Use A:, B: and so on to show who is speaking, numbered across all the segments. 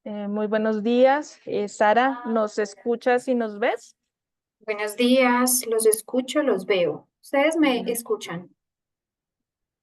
A: Muy buenos días. Sara, ¿nos escuchas y nos ves?
B: Buenos días, los escucho, los veo. ¿Ustedes me
A: Mm,
B: escuchan?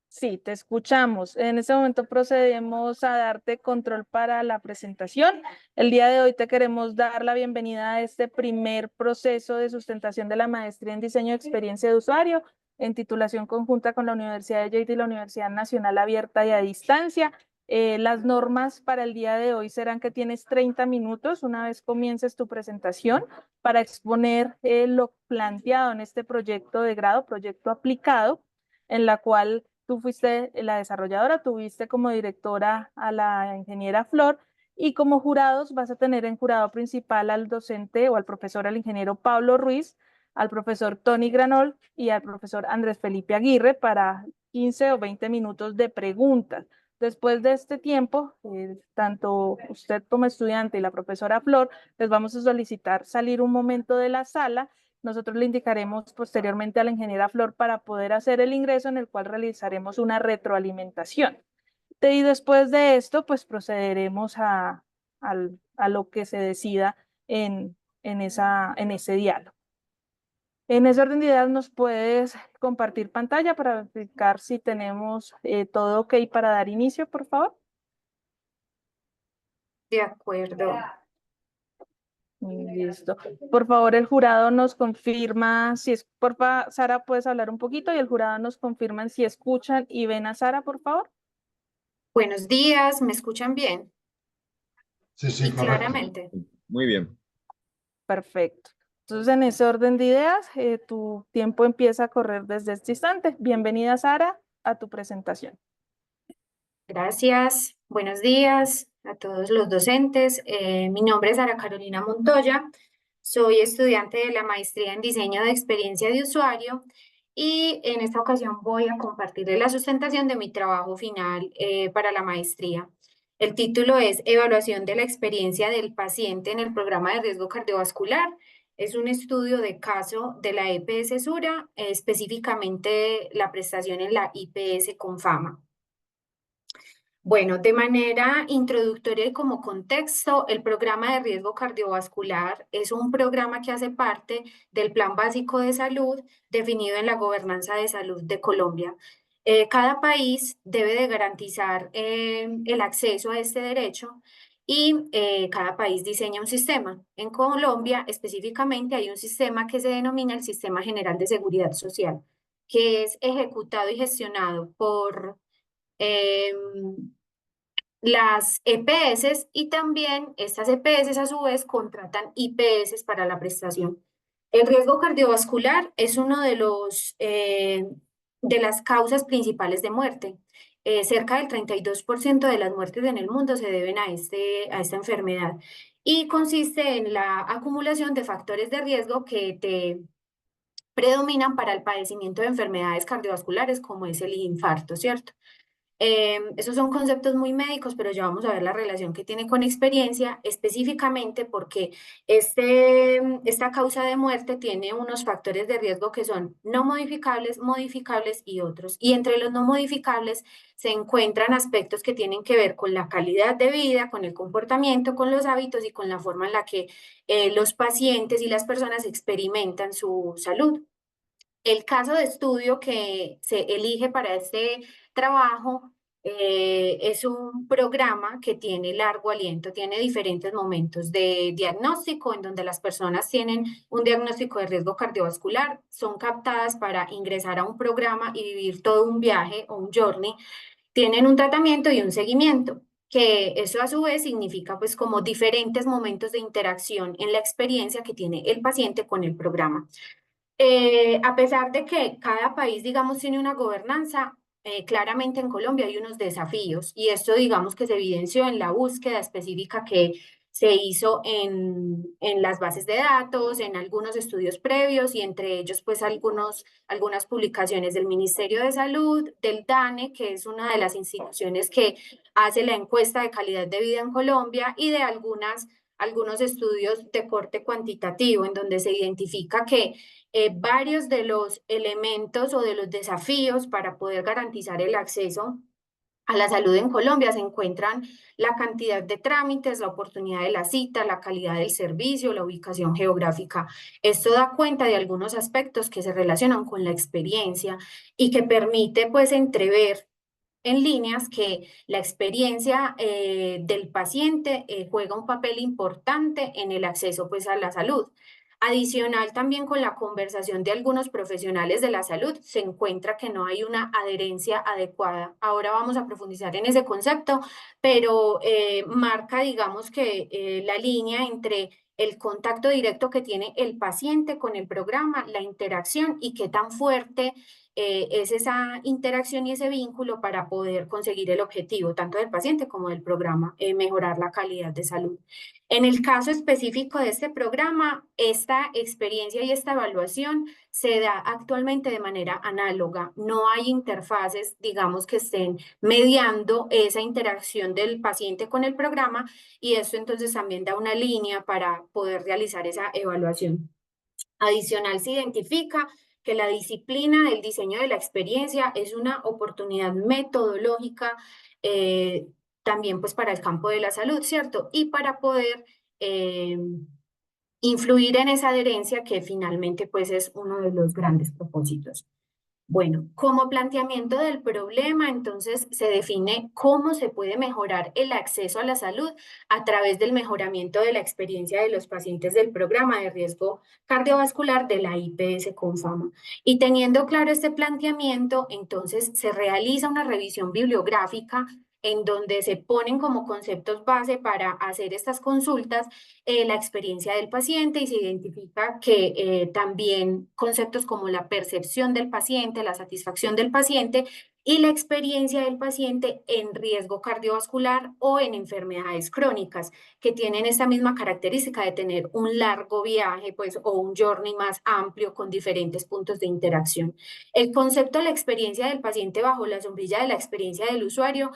A: Sí, te escuchamos. En este momento procedemos a darte control para la presentación. El día de hoy te queremos dar la bienvenida a este primer proceso de sustentación de la maestría en diseño de experiencia de usuario en titulación conjunta con la Universidad de Lleida y la Universidad Nacional Abierta y a Distancia. Las normas para el día de hoy serán que tienes 30 minutos una vez comiences tu presentación para exponer lo planteado en este proyecto de grado, proyecto aplicado, en la cual tú fuiste la desarrolladora, tuviste como directora a la ingeniera Flor y como jurados vas a tener en jurado principal al docente o al profesor, al ingeniero Pablo Ruiz, al profesor Tony Granol y al profesor Andrés Felipe Aguirre para 15 o 20 minutos de preguntas. Después de este tiempo, tanto usted como estudiante y la profesora Flor, les vamos a solicitar salir un momento de la sala. Nosotros le indicaremos posteriormente a la ingeniera Flor para poder hacer el ingreso en el cual realizaremos una retroalimentación. Y después de esto, pues procederemos a lo que se decida en ese diálogo. En ese orden de ideas, ¿nos puedes compartir pantalla para verificar si tenemos todo ok para dar inicio, por favor?
B: De acuerdo.
A: Listo. Por favor, el jurado nos confirma si es, porfa, Sara, puedes hablar un poquito y el jurado nos confirman si escuchan y ven a Sara, por favor.
B: Buenos días, ¿me escuchan bien
C: Sí, sí,
B: y
C: correcto.
B: claramente?
D: Muy bien.
A: Perfecto. Entonces, en ese orden de ideas, tu tiempo empieza a correr desde este instante. Bienvenida, Sara, a tu presentación.
B: Gracias. Buenos días a todos los docentes. Mi nombre es Sara Carolina Montoya. Soy estudiante de la maestría en diseño de experiencia de usuario y en esta ocasión voy a compartirles la sustentación de mi trabajo final para la maestría. El título es Evaluación de la experiencia del paciente en el programa de riesgo cardiovascular. Es un estudio de caso de la EPS Sura, específicamente la prestación en la IPS con fama. Bueno, de manera introductoria y como contexto, el programa de riesgo cardiovascular es un programa que hace parte del Plan Básico de Salud definido en la Gobernanza de Salud de Colombia. Cada país debe de garantizar el acceso a este derecho y cada país diseña un sistema. En Colombia específicamente hay un sistema que se denomina el Sistema General de Seguridad Social, que es ejecutado y gestionado por em, las EPS y también estas EPS a su vez contratan IPS para la prestación. El riesgo cardiovascular es uno de las causas principales de muerte. Cerca del 32% de las muertes en el mundo se deben a esta enfermedad y consiste en la acumulación de factores de riesgo que te predominan para el padecimiento de enfermedades cardiovasculares como es el infarto, ¿cierto? Esos son conceptos muy médicos, pero ya vamos a ver la relación que tiene con experiencia, específicamente porque esta causa de muerte tiene unos factores de riesgo que son no modificables, modificables y otros. Y entre los no modificables se encuentran aspectos que tienen que ver con la calidad de vida, con el comportamiento, con los hábitos y con la forma en la que los pacientes y las personas experimentan su salud. El caso de estudio que se elige para este trabajo es un programa que tiene largo aliento, tiene diferentes momentos de diagnóstico en donde las personas tienen un diagnóstico de riesgo cardiovascular, son captadas para ingresar a un programa y vivir todo un viaje o un journey, tienen un tratamiento y un seguimiento, que eso a su vez significa pues como diferentes momentos de interacción en la experiencia que tiene el paciente con el programa. A pesar de que cada país, digamos, tiene una gobernanza, claramente en Colombia hay unos desafíos y esto, digamos, que se evidenció en la búsqueda específica que se hizo en las bases de datos, en algunos estudios previos y entre ellos, pues, algunas publicaciones del Ministerio de Salud, del DANE, que es una de las instituciones que hace la encuesta de calidad de vida en Colombia y de algunos estudios de corte cuantitativo, en donde se identifica que varios de los elementos o de los desafíos para poder garantizar el acceso a la salud en Colombia se encuentran la cantidad de trámites, la oportunidad de la cita, la calidad del servicio, la ubicación geográfica. Esto da cuenta de algunos aspectos que se relacionan con la experiencia y que permite pues entrever en líneas que la experiencia del paciente juega un papel importante en el acceso pues a la salud. Adicional también con la conversación de algunos profesionales de la salud se encuentra que no hay una adherencia adecuada. Ahora vamos a profundizar en ese concepto, pero marca digamos que la línea entre el contacto directo que tiene el paciente con el programa, la interacción y qué tan fuerte es esa interacción y ese vínculo para poder conseguir el objetivo, tanto del paciente como del programa, mejorar la calidad de salud. En el caso específico de este programa, esta experiencia y esta evaluación se da actualmente de manera análoga. No hay interfaces, digamos, que estén mediando esa interacción del paciente con el programa y esto entonces también da una línea para poder realizar esa evaluación. Adicional, se identifica que la disciplina del diseño de la experiencia es una oportunidad metodológica también pues para el campo de la salud, ¿cierto? Y para poder influir en esa adherencia que finalmente pues es uno de los grandes propósitos. Bueno, como planteamiento del problema, entonces se define cómo se puede mejorar el acceso a la salud a través del mejoramiento de la experiencia de los pacientes del programa de riesgo cardiovascular de la IPS Confama. Y teniendo claro este planteamiento, entonces se realiza una revisión bibliográfica en donde se ponen como conceptos base para hacer estas consultas la experiencia del paciente y se identifica que también conceptos como la percepción del paciente, la satisfacción del paciente y la experiencia del paciente en riesgo cardiovascular o en enfermedades crónicas que tienen esta misma característica de tener un largo viaje pues, o un journey más amplio con diferentes puntos de interacción. El concepto de la experiencia del paciente bajo la sombrilla de la experiencia del usuario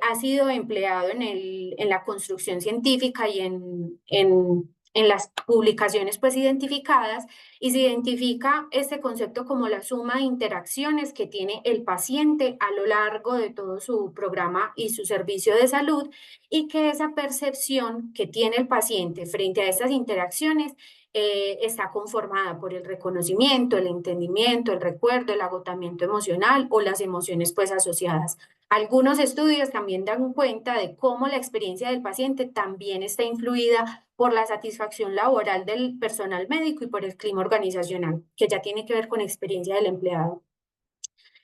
B: ha sido empleado en la construcción científica y en las publicaciones pues identificadas y se identifica este concepto como la suma de interacciones que tiene el paciente a lo largo de todo su programa y su servicio de salud y que esa percepción que tiene el paciente frente a estas interacciones está conformada por el reconocimiento, el entendimiento, el recuerdo, el agotamiento emocional o las emociones pues asociadas. Algunos estudios también dan cuenta de cómo la experiencia del paciente también está influida por la satisfacción laboral del personal médico y por el clima organizacional, que ya tiene que ver con experiencia del empleado.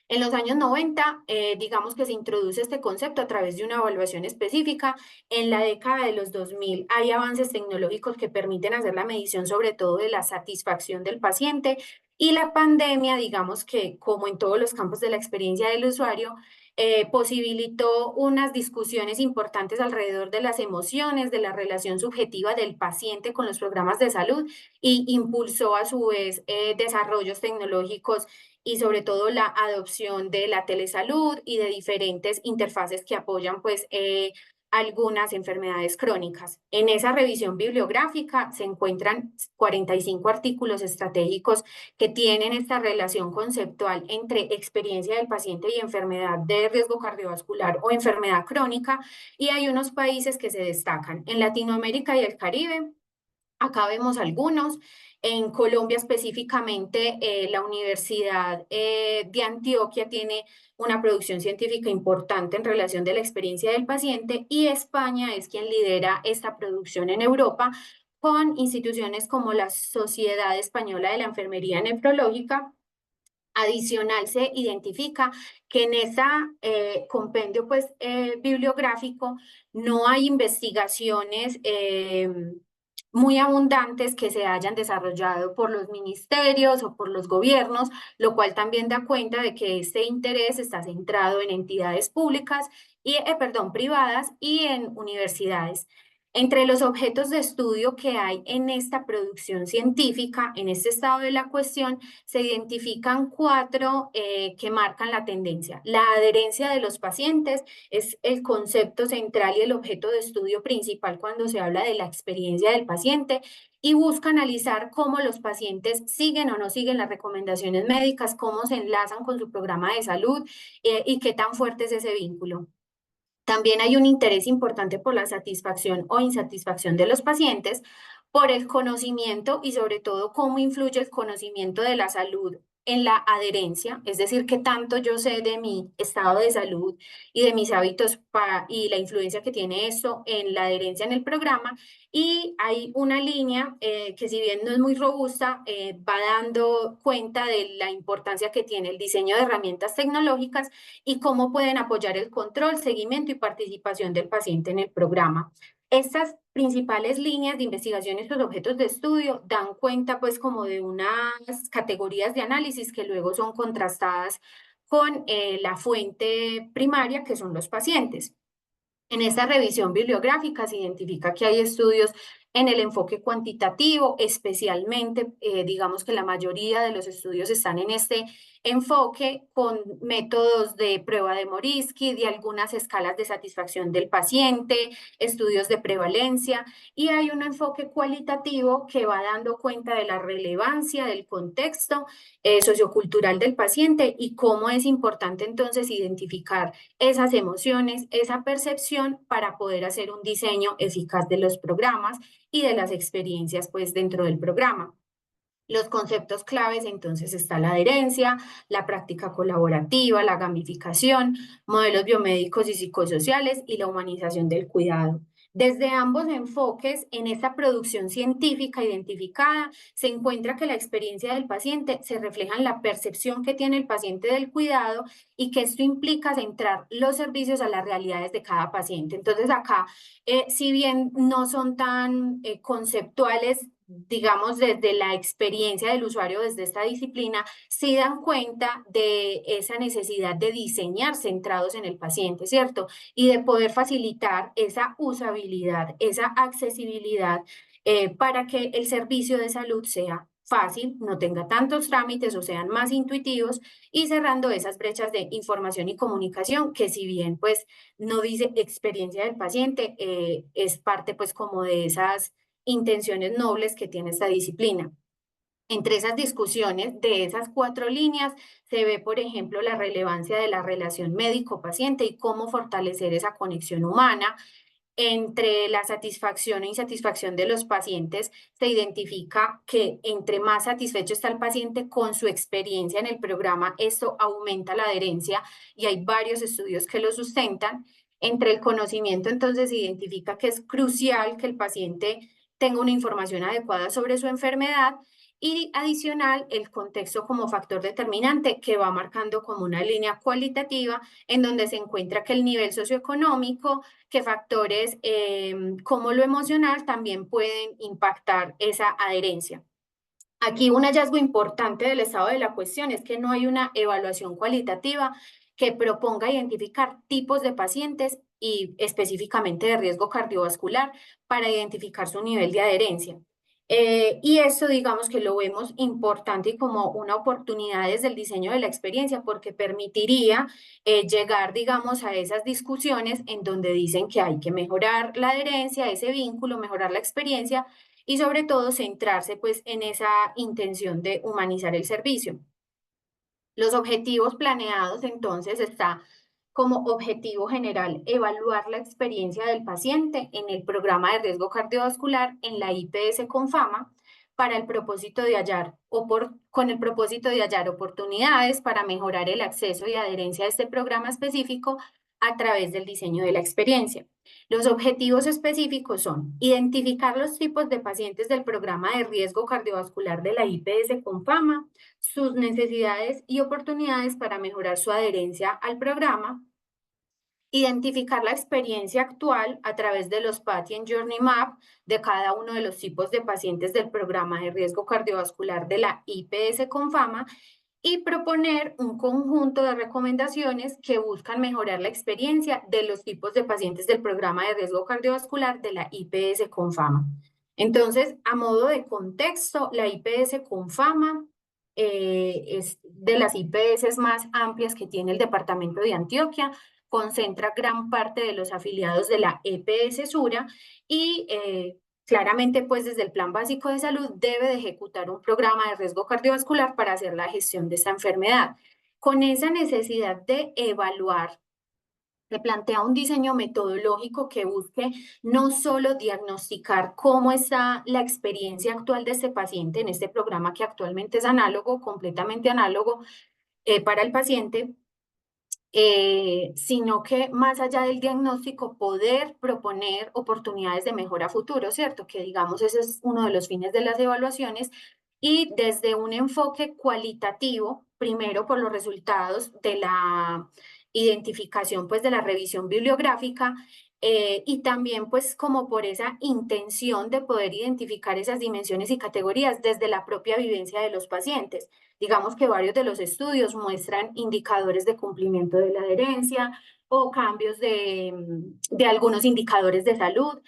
B: En los años 90, digamos que se introduce este concepto a través de una evaluación específica. En la década de los 2000 hay avances tecnológicos que permiten hacer la medición sobre todo de la satisfacción del paciente y la pandemia, digamos que como en todos los campos de la experiencia del usuario, posibilitó unas discusiones importantes alrededor de las emociones, de la relación subjetiva del paciente con los programas de salud y impulsó a su vez desarrollos tecnológicos y sobre todo la adopción de la telesalud y de diferentes interfaces que apoyan pues algunas enfermedades crónicas. En esa revisión bibliográfica se encuentran 45 artículos estratégicos que tienen esta relación conceptual entre experiencia del paciente y enfermedad de riesgo cardiovascular o enfermedad crónica y hay unos países que se destacan. En Latinoamérica y el Caribe, acá vemos algunos. En Colombia específicamente, la Universidad de Antioquia tiene una producción científica importante en relación de la experiencia del paciente y España es quien lidera esta producción en Europa con instituciones como la Sociedad Española de la Enfermería Nefrológica. Adicional, se identifica que en ese compendio pues, bibliográfico no hay investigaciones muy abundantes que se hayan desarrollado por los ministerios o por los gobiernos, lo cual también da cuenta de que este interés está centrado en entidades públicas y, privadas y en universidades. Entre los objetos de estudio que hay en esta producción científica, en este estado de la cuestión, se identifican 4 que marcan la tendencia. La adherencia de los pacientes es el concepto central y el objeto de estudio principal cuando se habla de la experiencia del paciente y busca analizar cómo los pacientes siguen o no siguen las recomendaciones médicas, cómo se enlazan con su programa de salud y qué tan fuerte es ese vínculo. También hay un interés importante por la satisfacción o insatisfacción de los pacientes, por el conocimiento y sobre todo cómo influye el conocimiento de la salud en la adherencia, es decir, qué tanto yo sé de mi estado de salud y de mis hábitos y la influencia que tiene esto en la adherencia en el programa. Y hay una línea que si bien no es muy robusta, va dando cuenta de la importancia que tiene el diseño de herramientas tecnológicas y cómo pueden apoyar el control, seguimiento y participación del paciente en el programa. Estas principales líneas de investigación, estos objetos de estudio, dan cuenta pues como de unas categorías de análisis que luego son contrastadas con la fuente primaria, que son los pacientes. En esta revisión bibliográfica se identifica que hay estudios en el enfoque cuantitativo, especialmente, digamos que la mayoría de los estudios están en este enfoque con métodos de prueba de Morisky, de algunas escalas de satisfacción del paciente, estudios de prevalencia, y hay un enfoque cualitativo que va dando cuenta de la relevancia del contexto sociocultural del paciente y cómo es importante entonces identificar esas emociones, esa percepción para poder hacer un diseño eficaz de los programas y de las experiencias pues dentro del programa. Los conceptos claves, entonces, está la adherencia, la práctica colaborativa, la gamificación, modelos biomédicos y psicosociales y la humanización del cuidado. Desde ambos enfoques, en esta producción científica identificada, se encuentra que la experiencia del paciente se refleja en la percepción que tiene el paciente del cuidado y que esto implica centrar los servicios a las realidades de cada paciente. Entonces, acá, si bien no son tan conceptuales, digamos, desde la experiencia del usuario, desde esta disciplina, sí dan cuenta de esa necesidad de diseñar centrados en el paciente, ¿cierto? Y de poder facilitar esa usabilidad, esa accesibilidad para que el servicio de salud sea fácil, no tenga tantos trámites o sean más intuitivos y cerrando esas brechas de información y comunicación que si bien pues no dice experiencia del paciente, es parte pues como de esas intenciones nobles que tiene esta disciplina. Entre esas discusiones de esas 4 líneas se ve, por ejemplo, la relevancia de la relación médico-paciente y cómo fortalecer esa conexión humana. Entre la satisfacción e insatisfacción de los pacientes, se identifica que entre más satisfecho está el paciente con su experiencia en el programa, esto aumenta la adherencia y hay varios estudios que lo sustentan. Entre el conocimiento, entonces, se identifica que es crucial que el paciente tenga una información adecuada sobre su enfermedad y adicional el contexto como factor determinante que va marcando como una línea cualitativa en donde se encuentra que el nivel socioeconómico, que factores como lo emocional también pueden impactar esa adherencia. Aquí un hallazgo importante del estado de la cuestión es que no hay una evaluación cualitativa que proponga identificar tipos de pacientes y específicamente de riesgo cardiovascular para identificar su nivel de adherencia. Y esto digamos que lo vemos importante y como una oportunidad desde el diseño de la experiencia porque permitiría llegar digamos a esas discusiones en donde dicen que hay que mejorar la adherencia, ese vínculo, mejorar la experiencia y sobre todo centrarse pues en esa intención de humanizar el servicio. Los objetivos planeados entonces está como objetivo general evaluar la experiencia del paciente en el programa de riesgo cardiovascular en la IPS con fama para el propósito de con el propósito de hallar oportunidades para mejorar el acceso y adherencia a este programa específico a través del diseño de la experiencia. Los objetivos específicos son identificar los tipos de pacientes del programa de riesgo cardiovascular de la IPS con fama, sus necesidades y oportunidades para mejorar su adherencia al programa, identificar la experiencia actual a través de los Patient Journey Map de cada uno de los tipos de pacientes del programa de riesgo cardiovascular de la IPS con fama y proponer un conjunto de recomendaciones que buscan mejorar la experiencia de los tipos de pacientes del programa de riesgo cardiovascular de la IPS con fama. Entonces, a modo de contexto, la IPS con fama es de las IPS más amplias que tiene el departamento de Antioquia, concentra gran parte de los afiliados de la EPS Sura y claramente, pues desde el Plan Básico de Salud debe de ejecutar un programa de riesgo cardiovascular para hacer la gestión de esta enfermedad. Con esa necesidad de evaluar Se plantea un diseño metodológico que busque no solo diagnosticar cómo está la experiencia actual de este paciente en este programa que actualmente es análogo, completamente análogo para el paciente, sino que más allá del diagnóstico, poder proponer oportunidades de mejora futuro, ¿cierto? Que digamos, ese es uno de los fines de las evaluaciones y desde un enfoque cualitativo, primero por los resultados de la identificación, pues de la revisión bibliográfica, y también pues como por esa intención de poder identificar esas dimensiones y categorías desde la propia vivencia de los pacientes. Digamos que varios de los estudios muestran indicadores de cumplimiento de la adherencia o cambios de algunos indicadores de salud.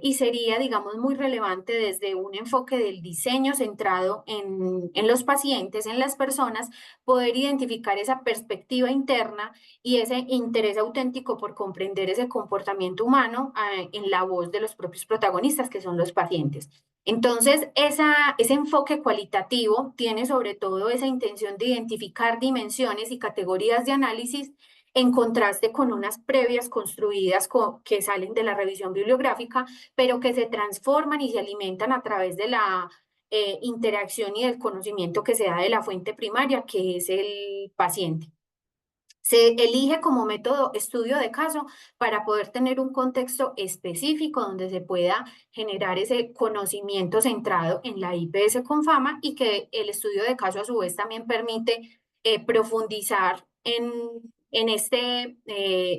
B: Y sería, digamos, muy relevante desde un enfoque del diseño centrado en los pacientes, en las personas, poder identificar esa perspectiva interna y ese interés auténtico por comprender ese comportamiento humano en la voz de los propios protagonistas, que son los pacientes. Entonces, ese enfoque cualitativo tiene sobre todo esa intención de identificar dimensiones y categorías de análisis en contraste con unas previas construidas que salen de la revisión bibliográfica, pero que se transforman y se alimentan a través de la interacción y del conocimiento que se da de la fuente primaria, que es el paciente. Se elige como método estudio de caso para poder tener un contexto específico donde se pueda generar ese conocimiento centrado en la IPS con fama y que el estudio de caso a su vez también permite profundizar en este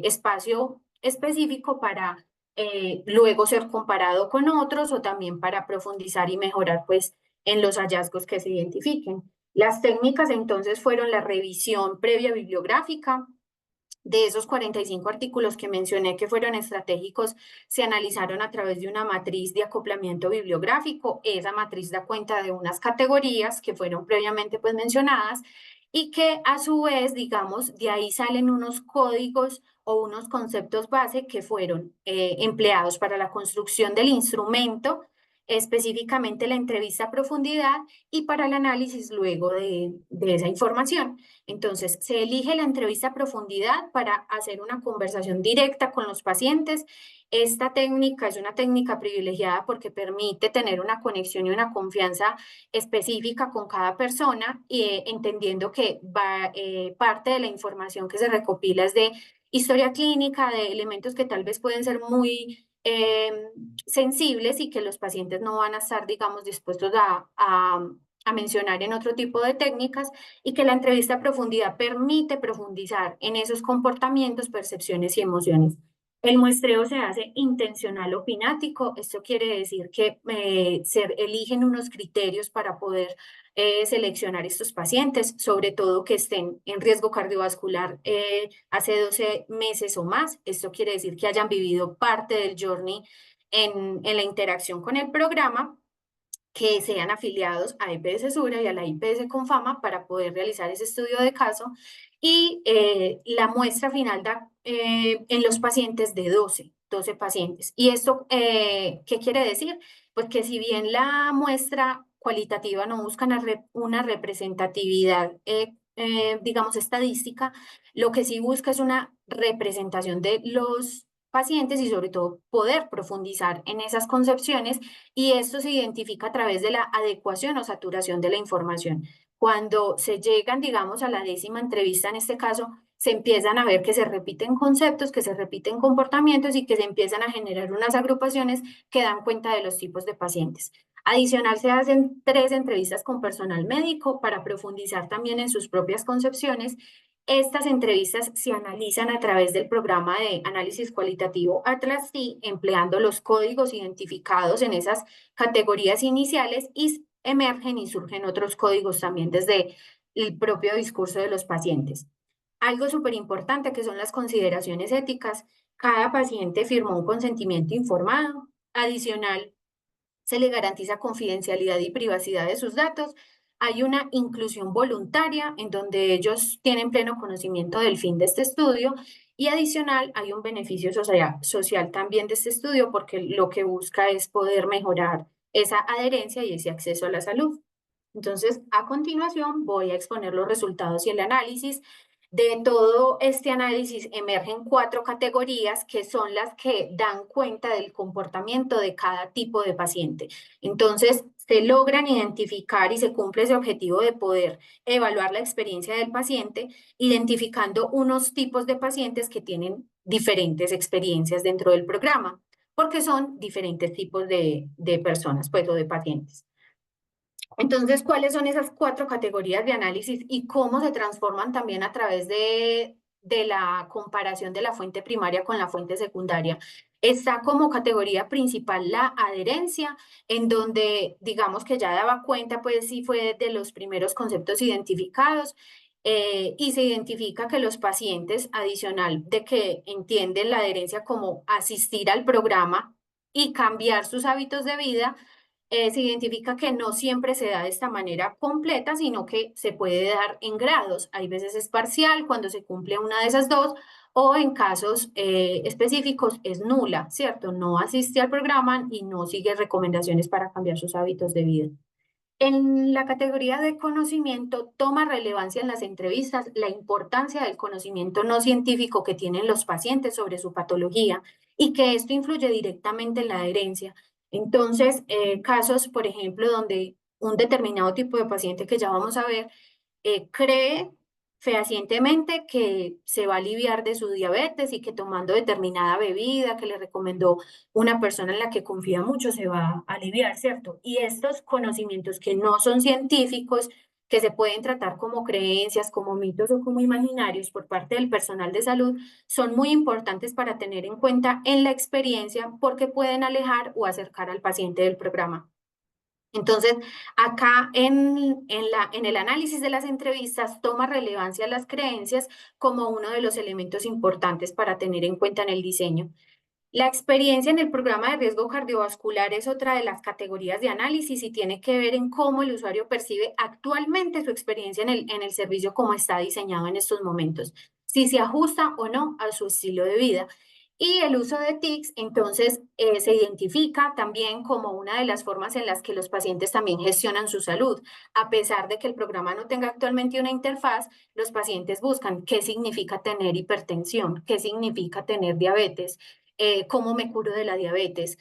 B: espacio específico para luego ser comparado con otros o también para profundizar y mejorar pues en los hallazgos que se identifiquen. Las técnicas entonces fueron la revisión previa bibliográfica. De esos 45 artículos que mencioné que fueron estratégicos, se analizaron a través de una matriz de acoplamiento bibliográfico. Esa matriz da cuenta de unas categorías que fueron previamente pues mencionadas y que a su vez, digamos, de ahí salen unos códigos o unos conceptos base que fueron empleados para la construcción del instrumento, específicamente la entrevista a profundidad y para el análisis luego de esa información. Entonces, se elige la entrevista a profundidad para hacer una conversación directa con los pacientes. Esta técnica es una técnica privilegiada porque permite tener una conexión y una confianza específica con cada persona, entendiendo que parte de la información que se recopila es de historia clínica, de elementos que tal vez pueden ser muy sensibles y que los pacientes no van a estar, digamos, dispuestos a mencionar en otro tipo de técnicas y que la entrevista a profundidad permite profundizar en esos comportamientos, percepciones y emociones. El muestreo se hace intencional opinático, esto quiere decir que se eligen unos criterios para poder seleccionar estos pacientes, sobre todo que estén en riesgo cardiovascular hace 12 meses o más. Esto quiere decir que hayan vivido parte del journey en la interacción con el programa, que sean afiliados a EPS Sura y a la IPS Confama para poder realizar ese estudio de caso y la muestra final da en los pacientes de 12 pacientes. ¿Y esto qué quiere decir? Pues que si bien la muestra cualitativa no busca una representatividad, digamos, estadística, lo que sí busca es una representación de los pacientes y sobre todo poder profundizar en esas concepciones y esto se identifica a través de la adecuación o saturación de la información. Cuando se llegan, digamos, a la 10ª entrevista, en este caso, se empiezan a ver que se repiten conceptos, que se repiten comportamientos y que se empiezan a generar unas agrupaciones que dan cuenta de los tipos de pacientes. Adicional, se hacen 3 entrevistas con personal médico para profundizar también en sus propias concepciones. Estas entrevistas se analizan a través del programa de análisis cualitativo Atlas-T, empleando los códigos identificados en esas categorías iniciales y emergen y surgen otros códigos también desde el propio discurso de los pacientes. Algo súper importante que son las consideraciones éticas. Cada paciente firmó un consentimiento informado. Adicional, se le garantiza confidencialidad y privacidad de sus datos. Hay una inclusión voluntaria en donde ellos tienen pleno conocimiento del fin de este estudio y adicional hay un beneficio social también de este estudio porque lo que busca es poder mejorar esa adherencia y ese acceso a la salud. Entonces, a continuación voy a exponer los resultados y el análisis. De todo este análisis emergen 4 categorías que son las que dan cuenta del comportamiento de cada tipo de paciente. Entonces, se logran identificar y se cumple ese objetivo de poder evaluar la experiencia del paciente, identificando unos tipos de pacientes que tienen diferentes experiencias dentro del programa, porque son diferentes tipos de personas, pues, o de pacientes. Entonces, ¿cuáles son esas 4 categorías de análisis y cómo se transforman también a través de la comparación de la fuente primaria con la fuente secundaria? Está como categoría principal la adherencia, en donde digamos que ya daba cuenta, pues sí fue de los primeros conceptos identificados, y se identifica que los pacientes, adicional de que entienden la adherencia como asistir al programa y cambiar sus hábitos de vida, se identifica que no siempre se da de esta manera completa, sino que se puede dar en grados. Hay veces es parcial cuando se cumple una de esas dos, o en casos específicos es nula, ¿cierto? No asiste al programa y no sigue recomendaciones para cambiar sus hábitos de vida. En la categoría de conocimiento toma relevancia en las entrevistas la importancia del conocimiento no científico que tienen los pacientes sobre su patología y que esto influye directamente en la adherencia. Entonces, casos, por ejemplo, donde un determinado tipo de paciente que ya vamos a ver cree fehacientemente que se va a aliviar de su diabetes y que tomando determinada bebida que le recomendó una persona en la que confía mucho se va a aliviar, ¿cierto? Y estos conocimientos que no son científicos, que se pueden tratar como creencias, como mitos o como imaginarios por parte del personal de salud, son muy importantes para tener en cuenta en la experiencia porque pueden alejar o acercar al paciente del programa. Entonces, acá en el análisis de las entrevistas toma relevancia las creencias como uno de los elementos importantes para tener en cuenta en el diseño. La experiencia en el programa de riesgo cardiovascular es otra de las categorías de análisis y tiene que ver en cómo el usuario percibe actualmente su experiencia en el servicio como está diseñado en estos momentos, si se ajusta o no a su estilo de vida. Y el uso de TICs, entonces, se identifica también como una de las formas en las que los pacientes también gestionan su salud. A pesar de que el programa no tenga actualmente una interfaz, los pacientes buscan qué significa tener hipertensión, qué significa tener diabetes, cómo me curo de la diabetes,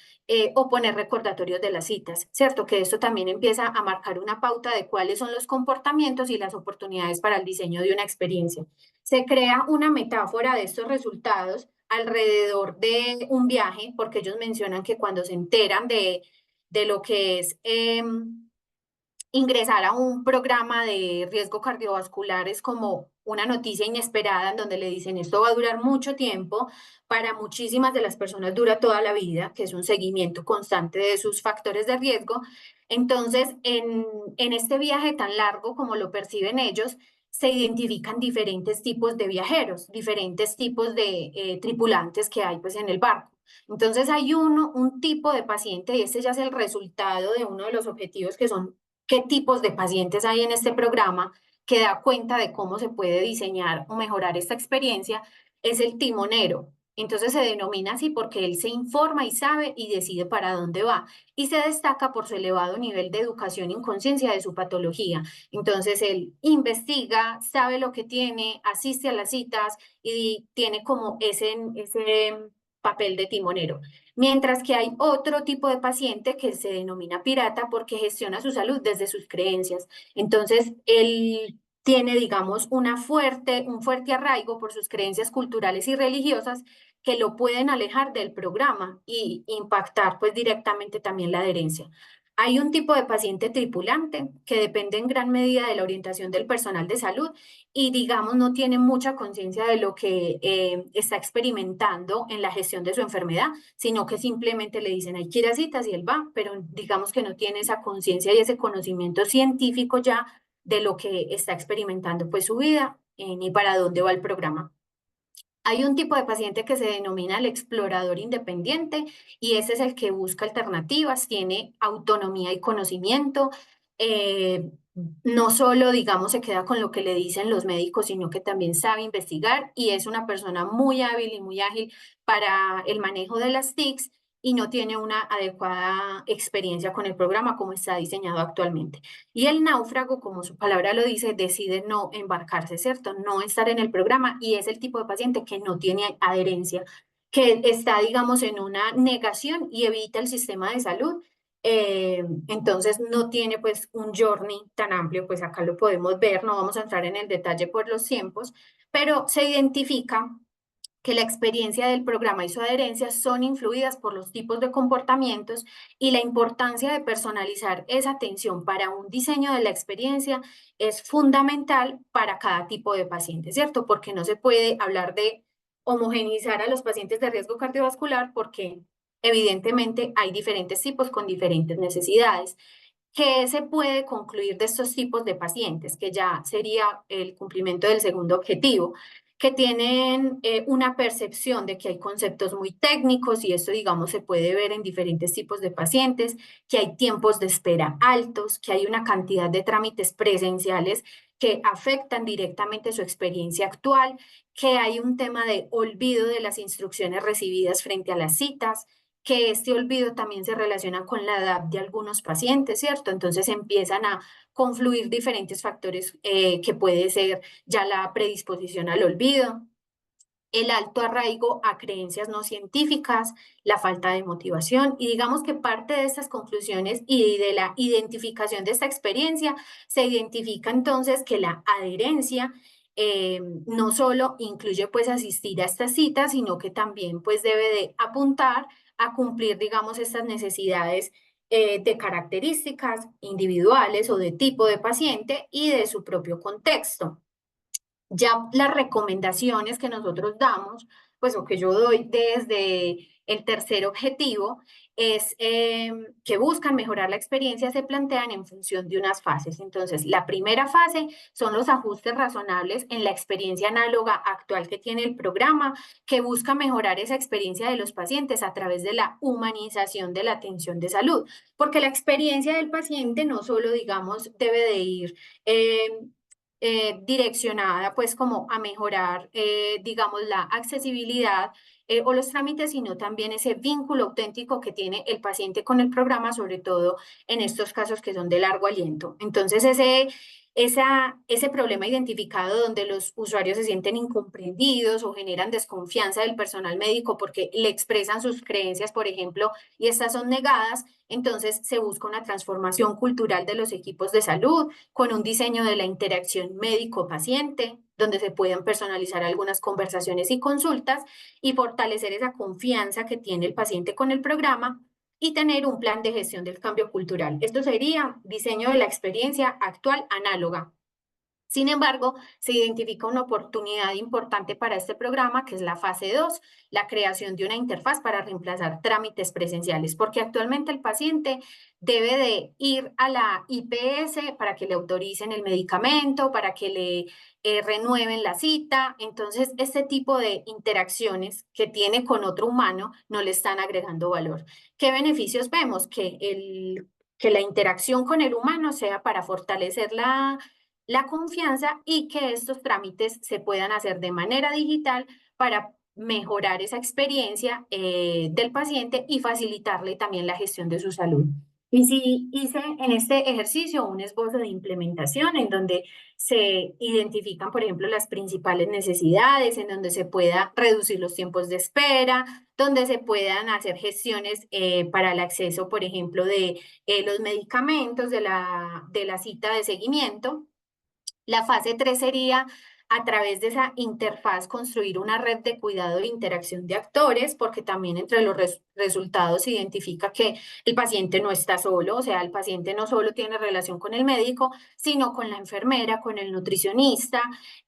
B: o poner recordatorios de las citas, ¿cierto? Que esto también empieza a marcar una pauta de cuáles son los comportamientos y las oportunidades para el diseño de una experiencia. Se crea una metáfora de estos resultados alrededor de un viaje, porque ellos mencionan que cuando se enteran de lo que es ingresar a un programa de riesgo cardiovascular es como una noticia inesperada en donde le dicen esto va a durar mucho tiempo, para muchísimas de las personas dura toda la vida, que es un seguimiento constante de sus factores de riesgo. Entonces, en este viaje tan largo como lo perciben ellos, se identifican diferentes tipos de viajeros, diferentes tipos de tripulantes que hay pues en el barco. Entonces hay un tipo de paciente y este ya es el resultado de uno de los objetivos que son qué tipos de pacientes hay en este programa, que da cuenta de cómo se puede diseñar o mejorar esta experiencia, es el timonero. Entonces se denomina así porque él se informa y sabe y decide para dónde va. Y se destaca por su elevado nivel de educación y conciencia de su patología. Entonces él investiga, sabe lo que tiene, asiste a las citas y tiene como ese papel de timonero. Mientras que hay otro tipo de paciente que se denomina pirata porque gestiona su salud desde sus creencias. Entonces, él tiene, digamos, un fuerte arraigo por sus creencias culturales y religiosas que lo pueden alejar del programa y impactar pues directamente también la adherencia. Hay un tipo de paciente tripulante que depende en gran medida de la orientación del personal de salud y digamos no tiene mucha conciencia de lo que está experimentando en la gestión de su enfermedad, sino que simplemente le dicen hay que ir a citas y él va, pero digamos que no tiene esa conciencia y ese conocimiento científico ya de lo que está experimentando pues su vida ni para dónde va el programa. Hay un tipo de paciente que se denomina el explorador independiente y ese es el que busca alternativas, tiene autonomía y conocimiento. No solo, digamos, se queda con lo que le dicen los médicos, sino que también sabe investigar y es una persona muy hábil y muy ágil para el manejo de las TICs y no tiene una adecuada experiencia con el programa como está diseñado actualmente. Y el náufrago, como su palabra lo dice, decide no embarcarse, ¿cierto? No estar en el programa y es el tipo de paciente que no tiene adherencia, que está, digamos, en una negación y evita el sistema de salud. Entonces no tiene pues un journey tan amplio, pues acá lo podemos ver, no vamos a entrar en el detalle por los tiempos, pero se identifica que la experiencia del programa y su adherencia son influidas por los tipos de comportamientos y la importancia de personalizar esa atención para un diseño de la experiencia es fundamental para cada tipo de paciente, ¿cierto? Porque no se puede hablar de homogeneizar a los pacientes de riesgo cardiovascular porque evidentemente hay diferentes tipos con diferentes necesidades. ¿Qué se puede concluir de estos tipos de pacientes? Que ya sería el cumplimiento del segundo objetivo, que tienen una percepción de que hay conceptos muy técnicos y esto, digamos, se puede ver en diferentes tipos de pacientes, que hay tiempos de espera altos, que hay una cantidad de trámites presenciales que afectan directamente su experiencia actual, que hay un tema de olvido de las instrucciones recibidas frente a las citas, que este olvido también se relaciona con la edad de algunos pacientes, ¿cierto? Entonces empiezan a confluir diferentes factores que puede ser ya la predisposición al olvido, el alto arraigo a creencias no científicas, la falta de motivación y digamos que parte de estas conclusiones y de la identificación de esta experiencia se identifica entonces que la adherencia no solo incluye pues asistir a estas citas, sino que también pues debe de apuntar a cumplir digamos estas necesidades de características individuales o de tipo de paciente y de su propio contexto. Ya las recomendaciones que nosotros damos, pues o que yo doy desde el tercer objetivo, es que buscan mejorar la experiencia, se plantean en función de unas fases. Entonces, la primera fase son los ajustes razonables en la experiencia análoga actual que tiene el programa, que busca mejorar esa experiencia de los pacientes a través de la humanización de la atención de salud, porque la experiencia del paciente no solo, digamos, debe de ir direccionada pues como a mejorar, digamos, la accesibilidad o los trámites, sino también ese vínculo auténtico que tiene el paciente con el programa, sobre todo en estos casos que son de largo aliento. Entonces, ese problema identificado donde los usuarios se sienten incomprendidos o generan desconfianza del personal médico porque le expresan sus creencias, por ejemplo, y estas son negadas, entonces se busca una transformación cultural de los equipos de salud con un diseño de la interacción médico-paciente, donde se pueden personalizar algunas conversaciones y consultas y fortalecer esa confianza que tiene el paciente con el programa y tener un plan de gestión del cambio cultural. Esto sería diseño de la experiencia actual análoga. Sin embargo, se identifica una oportunidad importante para este programa, que es la fase 2, la creación de una interfaz para reemplazar trámites presenciales, porque actualmente el paciente debe de ir a la IPS para que le autoricen el medicamento, para que le renueven la cita. Entonces, este tipo de interacciones que tiene con otro humano no le están agregando valor. ¿Qué beneficios vemos? Que la interacción con el humano sea para fortalecer la confianza y que estos trámites se puedan hacer de manera digital para mejorar esa experiencia del paciente y facilitarle también la gestión de su salud. Y sí, hice en este ejercicio un esbozo de implementación en donde se identifican, por ejemplo, las principales necesidades, en donde se pueda reducir los tiempos de espera, donde se puedan hacer gestiones para el acceso, por ejemplo, de los medicamentos, de la cita de seguimiento. La fase 3 sería, a través de esa interfaz, construir una red de cuidado e interacción de actores, porque también entre los resultados se identifica que el paciente no está solo, o sea, el paciente no solo tiene relación con el médico, sino con la enfermera, con el nutricionista,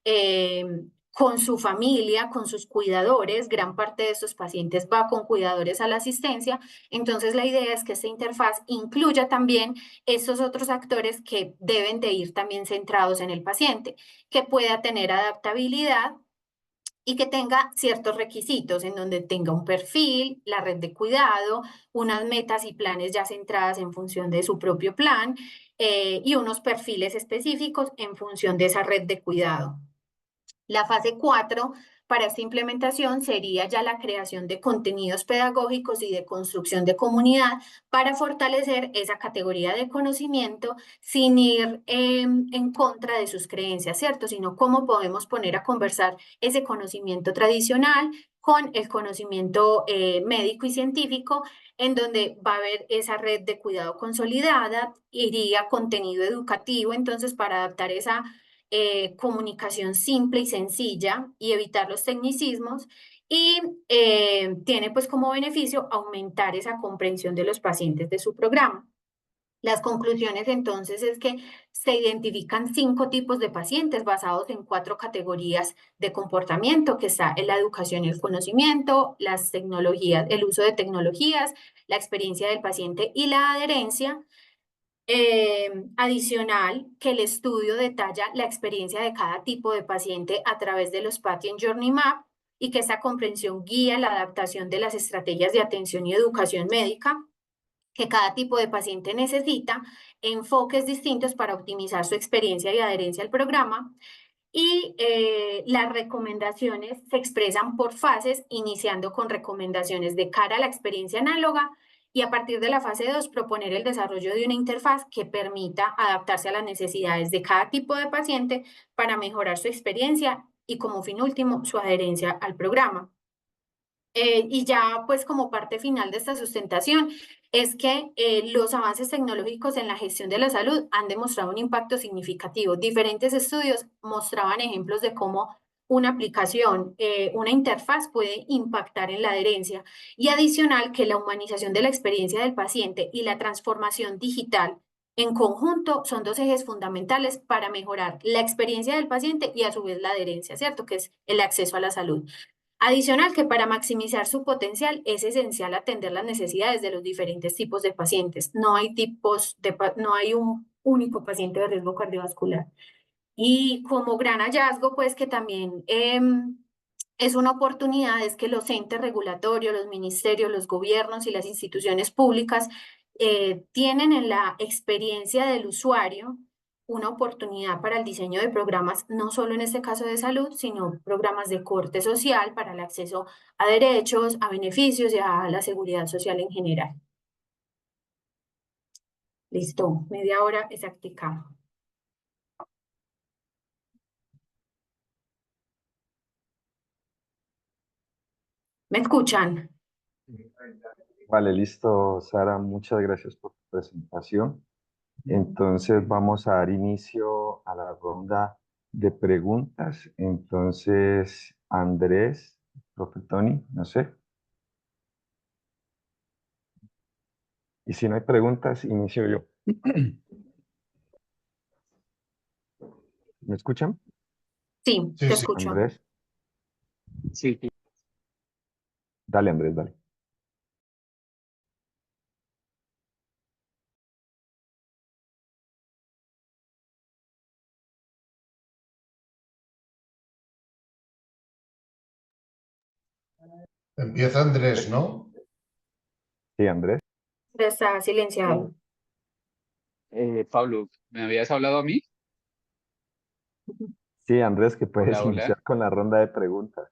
B: eh, con su familia, con sus cuidadores. Gran parte de estos pacientes va con cuidadores a la asistencia. Entonces, la idea es que esta interfaz incluya también esos otros actores que deben de ir también centrados en el paciente, que pueda tener adaptabilidad y que tenga ciertos requisitos en donde tenga un perfil, la red de cuidado, unas metas y planes ya centradas en función de su propio plan y unos perfiles específicos en función de esa red de cuidado. La fase 4 para esta implementación sería ya la creación de contenidos pedagógicos y de construcción de comunidad para fortalecer esa categoría de conocimiento sin ir en contra de sus creencias, ¿cierto? Sino cómo podemos poner a conversar ese conocimiento tradicional con el conocimiento médico y científico, en donde va a haber esa red de cuidado consolidada, iría contenido educativo, entonces para adaptar esa comunicación simple y sencilla y evitar los tecnicismos, y tiene pues como beneficio aumentar esa comprensión de los pacientes de su programa. Las conclusiones entonces es que se identifican 5 tipos de pacientes basados en 4 categorías de comportamiento, que está en la educación y el conocimiento, las tecnologías, el uso de tecnologías, la experiencia del paciente y la adherencia. Adicional, que el estudio detalla la experiencia de cada tipo de paciente a través de los Patient Journey Map y que esa comprensión guía la adaptación de las estrategias de atención y educación médica que cada tipo de paciente necesita, enfoques distintos para optimizar su experiencia y adherencia al programa. Y las recomendaciones se expresan por fases, iniciando con recomendaciones de cara a la experiencia análoga y a partir de la fase 2 proponer el desarrollo de una interfaz que permita adaptarse a las necesidades de cada tipo de paciente para mejorar su experiencia y como fin último su adherencia al programa. Y ya pues como parte final de esta sustentación es que los avances tecnológicos en la gestión de la salud han demostrado un impacto significativo. Diferentes estudios mostraban ejemplos de cómo una aplicación, una interfaz puede impactar en la adherencia y adicional que la humanización de la experiencia del paciente y la transformación digital en conjunto son 2 ejes fundamentales para mejorar la experiencia del paciente y a su vez la adherencia, ¿cierto? Que es el acceso a la salud. Adicional que para maximizar su potencial es esencial atender las necesidades de los diferentes tipos de pacientes. No hay no hay un único paciente de riesgo cardiovascular. Y como gran hallazgo, pues que también es una oportunidad, es que los entes regulatorios, los ministerios, los gobiernos y las instituciones públicas tienen en la experiencia del usuario una oportunidad para el diseño de programas, no solo en este caso de salud, sino programas de corte social para el acceso a derechos, a beneficios y a la seguridad social en general. Listo, media hora exactica. ¿Me escuchan?
D: Vale, listo, Sara, muchas gracias por tu presentación. Entonces vamos a dar inicio a la ronda de preguntas. Entonces, Andrés, profe Tony, no sé. Y si no hay preguntas, inicio yo. ¿Me escuchan?
B: Sí,
C: Sí,
B: te
C: sí.
B: escucho.
D: Andrés.
E: Sí,
D: Dale, Andrés, dale.
C: Empieza Andrés, ¿no?
D: Sí, Andrés.
B: Está silenciado.
E: Pablo, ¿me habías hablado a mí?
D: Sí, Andrés, que
E: Hola,
D: puedes
E: hola.
D: iniciar con la ronda de preguntas.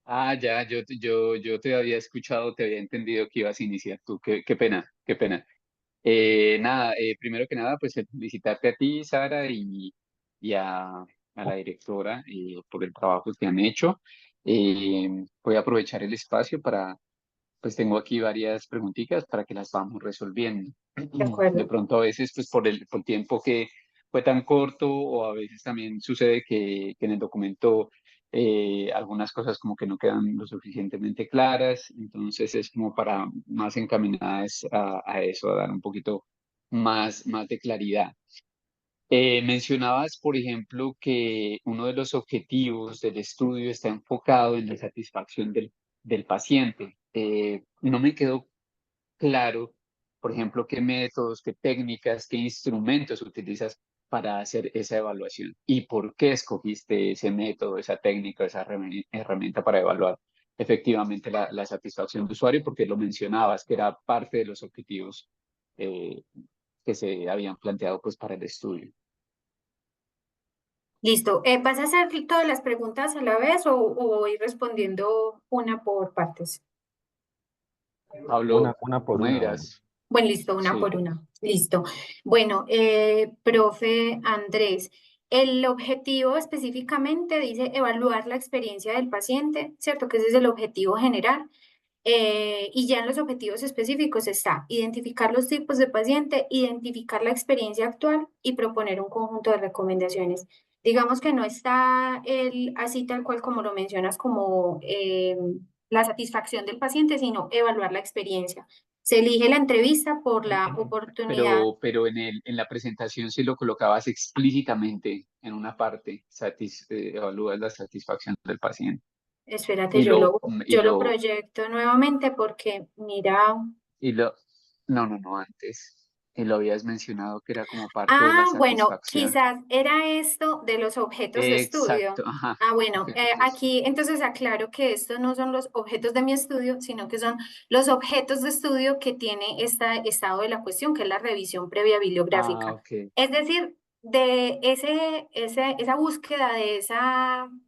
E: Ah, ya, yo te había escuchado, te había entendido que ibas a iniciar tú. Qué pena, qué pena. Nada, primero que nada, pues felicitarte a ti, Sara, y a la directora por el trabajo que han hecho. Voy a aprovechar el espacio pues tengo aquí varias preguntitas para que las vamos resolviendo.
B: De
E: De
B: acuerdo.
E: pronto a veces, pues por el tiempo que fue tan corto, o a veces también sucede que en el documento algunas cosas como que no quedan lo suficientemente claras, entonces es como para más encaminadas a eso, a dar un poquito más de claridad. Mencionabas, por ejemplo, que uno de los objetivos del estudio está enfocado en la satisfacción del paciente. No me quedó claro, por ejemplo, qué métodos, qué técnicas, qué instrumentos utilizas para hacer esa evaluación y por qué escogiste ese método, esa técnica, esa herramienta para evaluar efectivamente la satisfacción del usuario, porque lo mencionabas, que era parte de los objetivos que se habían planteado pues para el estudio.
B: Listo. ¿Vas a hacer todas las preguntas a la vez o voy respondiendo una por partes?
E: Pablo,
D: Una
E: tú
D: por
E: me
D: una, bueno.
B: Bueno, listo, una
E: sí.
B: por una. Listo. Bueno, profe Andrés, el objetivo específicamente dice evaluar la experiencia del paciente, ¿cierto? Que ese es el objetivo general. Y ya en los objetivos específicos está identificar los tipos de paciente, identificar la experiencia actual y proponer un conjunto de recomendaciones. Digamos que no está así tal cual como lo mencionas, como la satisfacción del paciente, sino evaluar la experiencia. Se elige la entrevista por la oportunidad.
E: Pero en la presentación sí lo colocabas explícitamente en una parte, evalúas la satisfacción del paciente.
B: Espérate,
E: Y lo, y
B: yo lo
E: lo,
B: proyecto nuevamente porque mira.
E: y lo, no, antes. Y lo habías mencionado que era como parte de la
B: Ah, bueno,
E: satisfacción.
B: quizás era esto de los objetos de
E: Exacto,
B: estudio.
E: ajá.
B: Ah, bueno,
E: Objetos de
B: aquí
E: estudio.
B: entonces aclaro que estos no son los objetos de mi estudio, sino que son los objetos de estudio que tiene este estado de la cuestión, que es la revisión previa
E: Ah,
B: bibliográfica.
E: ok.
B: Es decir, de esa búsqueda de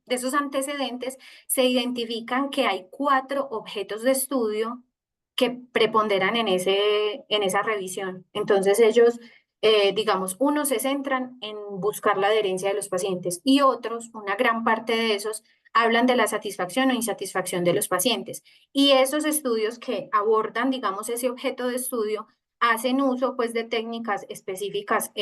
B: esos antecedentes, se identifican que hay 4 objetos de estudio que preponderan en esa revisión. Entonces ellos digamos, unos se centran en buscar la adherencia de los pacientes y otros, una gran parte de esos, hablan de la satisfacción o insatisfacción de los pacientes. Y esos estudios que abordan, digamos, ese objeto de estudio, hacen uso, pues, de técnicas específicas.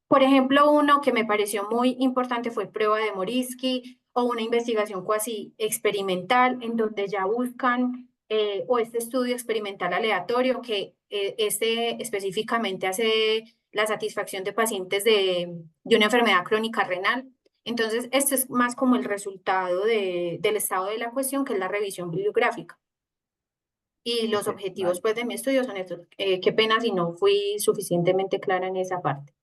B: Por ejemplo, uno que me pareció muy importante fue prueba de Morisky o una investigación cuasi experimental en donde ya buscan o este estudio experimental aleatorio que este específicamente hace la satisfacción de pacientes de una enfermedad crónica renal. Entonces, esto es más como el resultado del estado de la cuestión, que es la revisión bibliográfica. Y los
E: Ok,
B: objetivos,
E: vale.
B: pues, de mi estudio son estos. Qué pena si no fui suficientemente clara en esa parte.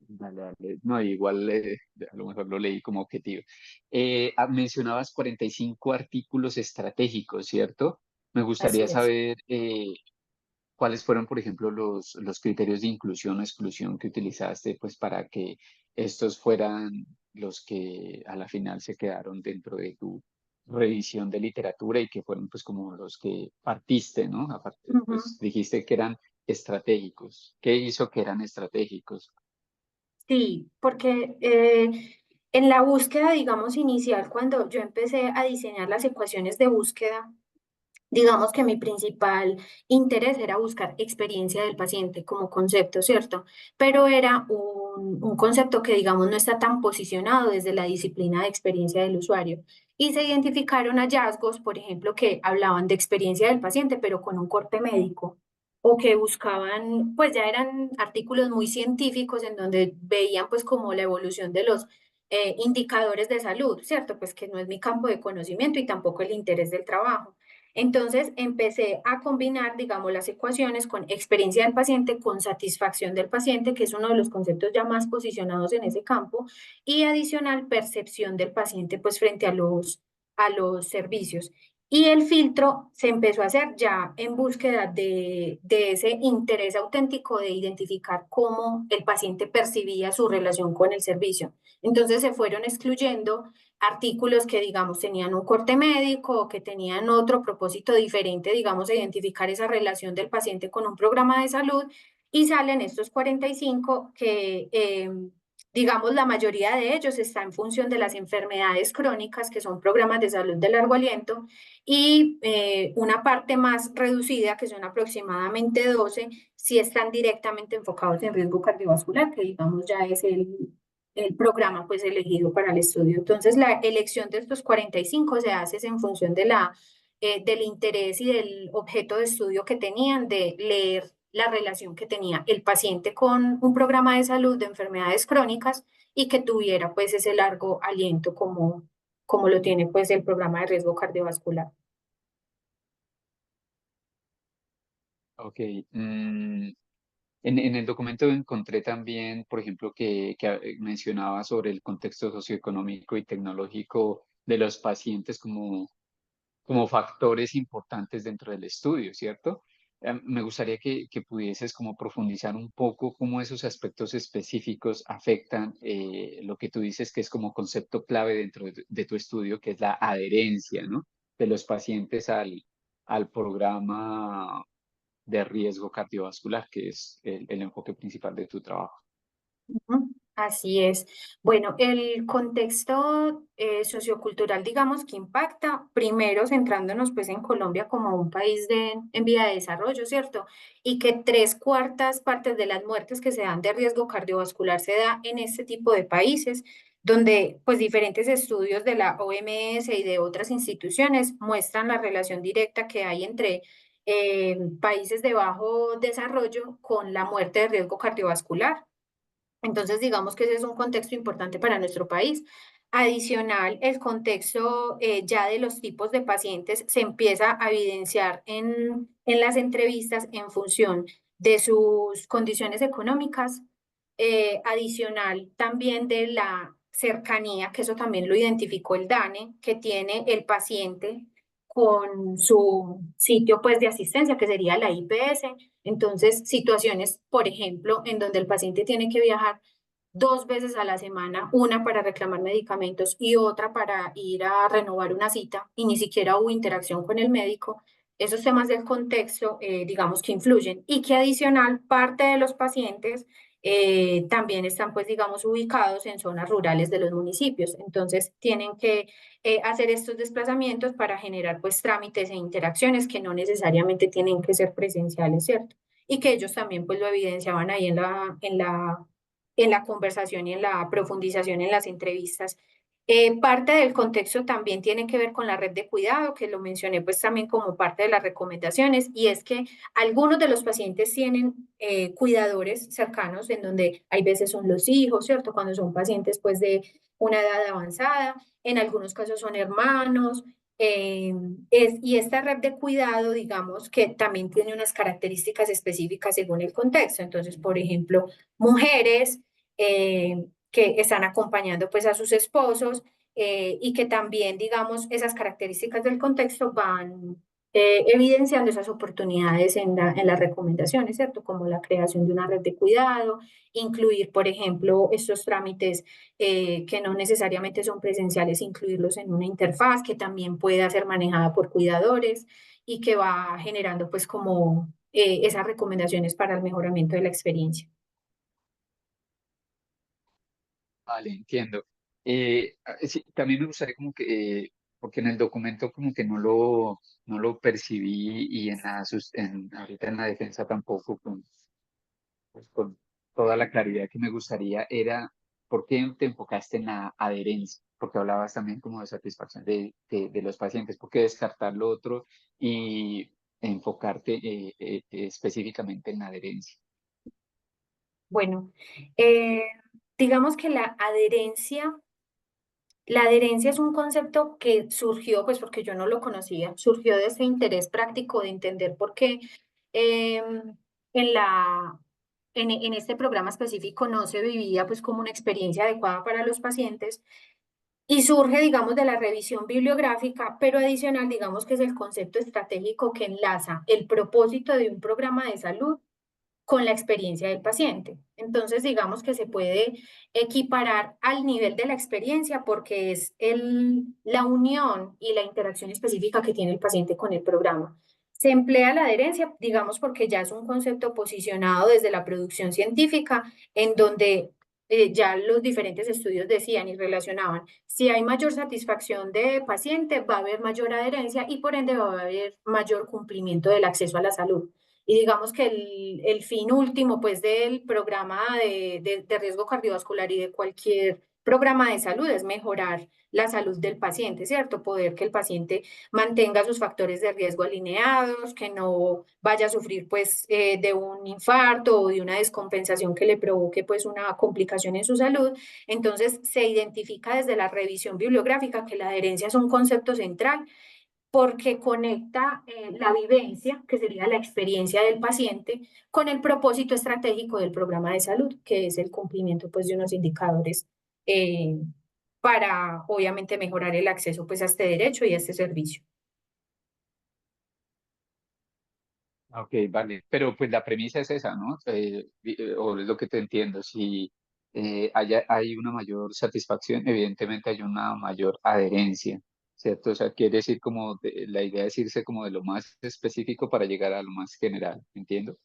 E: Vale, vale. No, igual a lo mejor lo leí como objetivo. Mencionabas 45 artículos estratégicos, ¿cierto? Me
B: Así
E: gustaría
B: es.
E: saber cuáles fueron, por ejemplo, los criterios de inclusión o exclusión que utilizaste, pues para que estos fueran los que a la final se quedaron dentro de tu revisión de literatura y que fueron pues como los que partiste, ¿no? Aparte,
B: Ujú.
E: pues dijiste que eran estratégicos. ¿Qué hizo que eran estratégicos?
B: Sí, porque en la búsqueda, digamos, inicial, cuando yo empecé a diseñar las ecuaciones de búsqueda, digamos que mi principal interés era buscar experiencia del paciente como concepto, ¿cierto? Pero era un concepto que, digamos, no está tan posicionado desde la disciplina de experiencia del usuario. Y se identificaron hallazgos, por ejemplo, que hablaban de experiencia del paciente, pero con un corte médico, o que buscaban, pues ya eran artículos muy científicos en donde veían pues como la evolución de los indicadores de salud, ¿cierto? Pues que no es mi campo de conocimiento y tampoco el interés del trabajo. Entonces empecé a combinar, digamos, las ecuaciones con experiencia del paciente, con satisfacción del paciente, que es uno de los conceptos ya más posicionados en ese campo, y adicional percepción del paciente, pues frente a los servicios. Y el filtro se empezó a hacer ya en búsqueda de ese interés auténtico de identificar cómo el paciente percibía su relación con el servicio. Entonces se fueron excluyendo artículos que, digamos, tenían un corte médico o que tenían otro propósito diferente, digamos, de identificar esa relación del paciente con un programa de salud, y salen estos 45 que, digamos, la mayoría de ellos está en función de las enfermedades crónicas, que son programas de salud de largo aliento, y una parte más reducida, que son aproximadamente 12, sí están directamente enfocados en riesgo cardiovascular, que digamos ya es el programa pues elegido para el estudio. Entonces, la elección de estos 45 se hace en función del interés y del objeto de estudio que tenían, de leer la relación que tenía el paciente con un programa de salud de enfermedades crónicas y que tuviera pues ese largo aliento como lo tiene pues el programa de riesgo cardiovascular.
E: Ok. En el documento encontré también, por ejemplo, que mencionaba sobre el contexto socioeconómico y tecnológico de los pacientes como factores importantes dentro del estudio, ¿cierto? Me gustaría que pudieses como profundizar un poco cómo esos aspectos específicos afectan lo que tú dices que es como concepto clave dentro de tu estudio, que es la adherencia, ¿no? De los pacientes al programa de riesgo cardiovascular, que es el enfoque principal de tu trabajo.
B: Ujú, así es. Bueno, el contexto sociocultural, digamos, que impacta, primero centrándonos pues en Colombia como un país en vía de desarrollo, ¿cierto? Y que 3/4 partes de las muertes que se dan de riesgo cardiovascular se da en este tipo de países, donde pues diferentes estudios de la OMS y de otras instituciones muestran la relación directa que hay entre países de bajo desarrollo con la muerte de riesgo cardiovascular. Entonces, digamos que ese es un contexto importante para nuestro país. Adicional, el contexto ya de los tipos de pacientes se empieza a evidenciar en las entrevistas en función de sus condiciones económicas. Adicional, también de la cercanía, que eso también lo identificó el DANE, que tiene el paciente con su sitio pues de asistencia, que sería la IPS. Entonces, situaciones, por ejemplo, en donde el paciente tiene que viajar 2 veces a la semana, una para reclamar medicamentos y otra para ir a renovar una cita, y ni siquiera hubo interacción con el médico. Esos temas del contexto, digamos que influyen, y que adicional, parte de los pacientes también están, pues, digamos, ubicados en zonas rurales de los municipios. Entonces, tienen que hacer estos desplazamientos para generar, pues, trámites e interacciones que no necesariamente tienen que ser presenciales, ¿cierto? Y que ellos también, pues, lo evidenciaban ahí en la conversación y en la profundización en las entrevistas. Parte del contexto también tiene que ver con la red de cuidado, que lo mencioné pues también como parte de las recomendaciones, y es que algunos de los pacientes tienen cuidadores cercanos en donde hay veces son los hijos, ¿cierto? Cuando son pacientes pues de una edad avanzada, en algunos casos son hermanos, y esta red de cuidado, digamos, que también tiene unas características específicas según el contexto. Entonces, por ejemplo, mujeres que están acompañando pues a sus esposos, y que también, digamos, esas características del contexto van evidenciando esas oportunidades en las recomendaciones, ¿cierto? Como la creación de una red de cuidado, incluir, por ejemplo, estos trámites que no necesariamente son presenciales, incluirlos en una interfaz que también pueda ser manejada por cuidadores y que va generando pues como esas recomendaciones para el mejoramiento de la experiencia.
E: Vale, entiendo. Sí, también me gustaría como que, porque en el documento como que no lo percibí y ahorita en la defensa tampoco pues, con toda la claridad que me gustaría, era por qué te enfocaste en la adherencia, porque hablabas también como de satisfacción de los pacientes, por qué descartar lo otro y enfocarte específicamente en la adherencia.
B: Bueno, eh, digamos que la adherencia es un concepto que surgió, pues porque yo no lo conocía, surgió de ese interés práctico de entender por qué en en este programa específico no se vivía pues como una experiencia adecuada para los pacientes, y surge, digamos, de la revisión bibliográfica, pero adicional, digamos que es el concepto estratégico que enlaza el propósito de un programa de salud con la experiencia del paciente. Entonces, digamos que se puede equiparar al nivel de la experiencia porque es la unión y la interacción específica que tiene el paciente con el programa. Se emplea la adherencia, digamos, porque ya es un concepto posicionado desde la producción científica, en donde ya los diferentes estudios decían y relacionaban, si hay mayor satisfacción de paciente, va a haber mayor adherencia y por ende va a haber mayor cumplimiento del acceso a la salud. Y digamos que el fin último, pues, del programa de riesgo cardiovascular y de cualquier programa de salud es mejorar la salud del paciente, ¿cierto? Poder que el paciente mantenga sus factores de riesgo alineados, que no vaya a sufrir, pues, de un infarto o de una descompensación que le provoque, pues, una complicación en su salud. Entonces, se identifica desde la revisión bibliográfica que la adherencia es un concepto central porque conecta la vivencia, que sería la experiencia del paciente, con el propósito estratégico del programa de salud, que es el cumplimiento pues, de unos indicadores eh, para, obviamente, mejorar el acceso pues, a este derecho y a este servicio.
E: Ok, vale. Pero pues la premisa es esa, ¿no? O es lo que te entiendo. Si hay una mayor satisfacción, evidentemente hay una mayor adherencia, ¿cierto? O sea, quiere decir la idea es irse como de lo más específico para llegar a lo más general, ¿entiendo?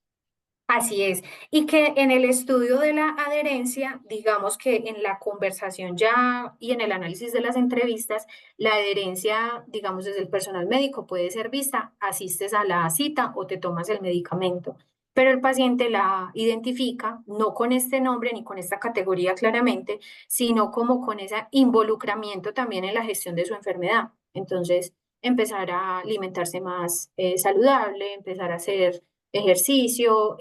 B: Así es. Y que en el estudio de la adherencia, digamos que en la conversación ya y en el análisis de las entrevistas, la adherencia, digamos, desde el personal médico puede ser vista, asistes a la cita o te tomas el medicamento, pero el paciente la identifica no con este nombre ni con esta categoría claramente, sino como con ese involucramiento también en la gestión de su enfermedad. Entonces, empezar a alimentarse más saludable, empezar a hacer ejercicio,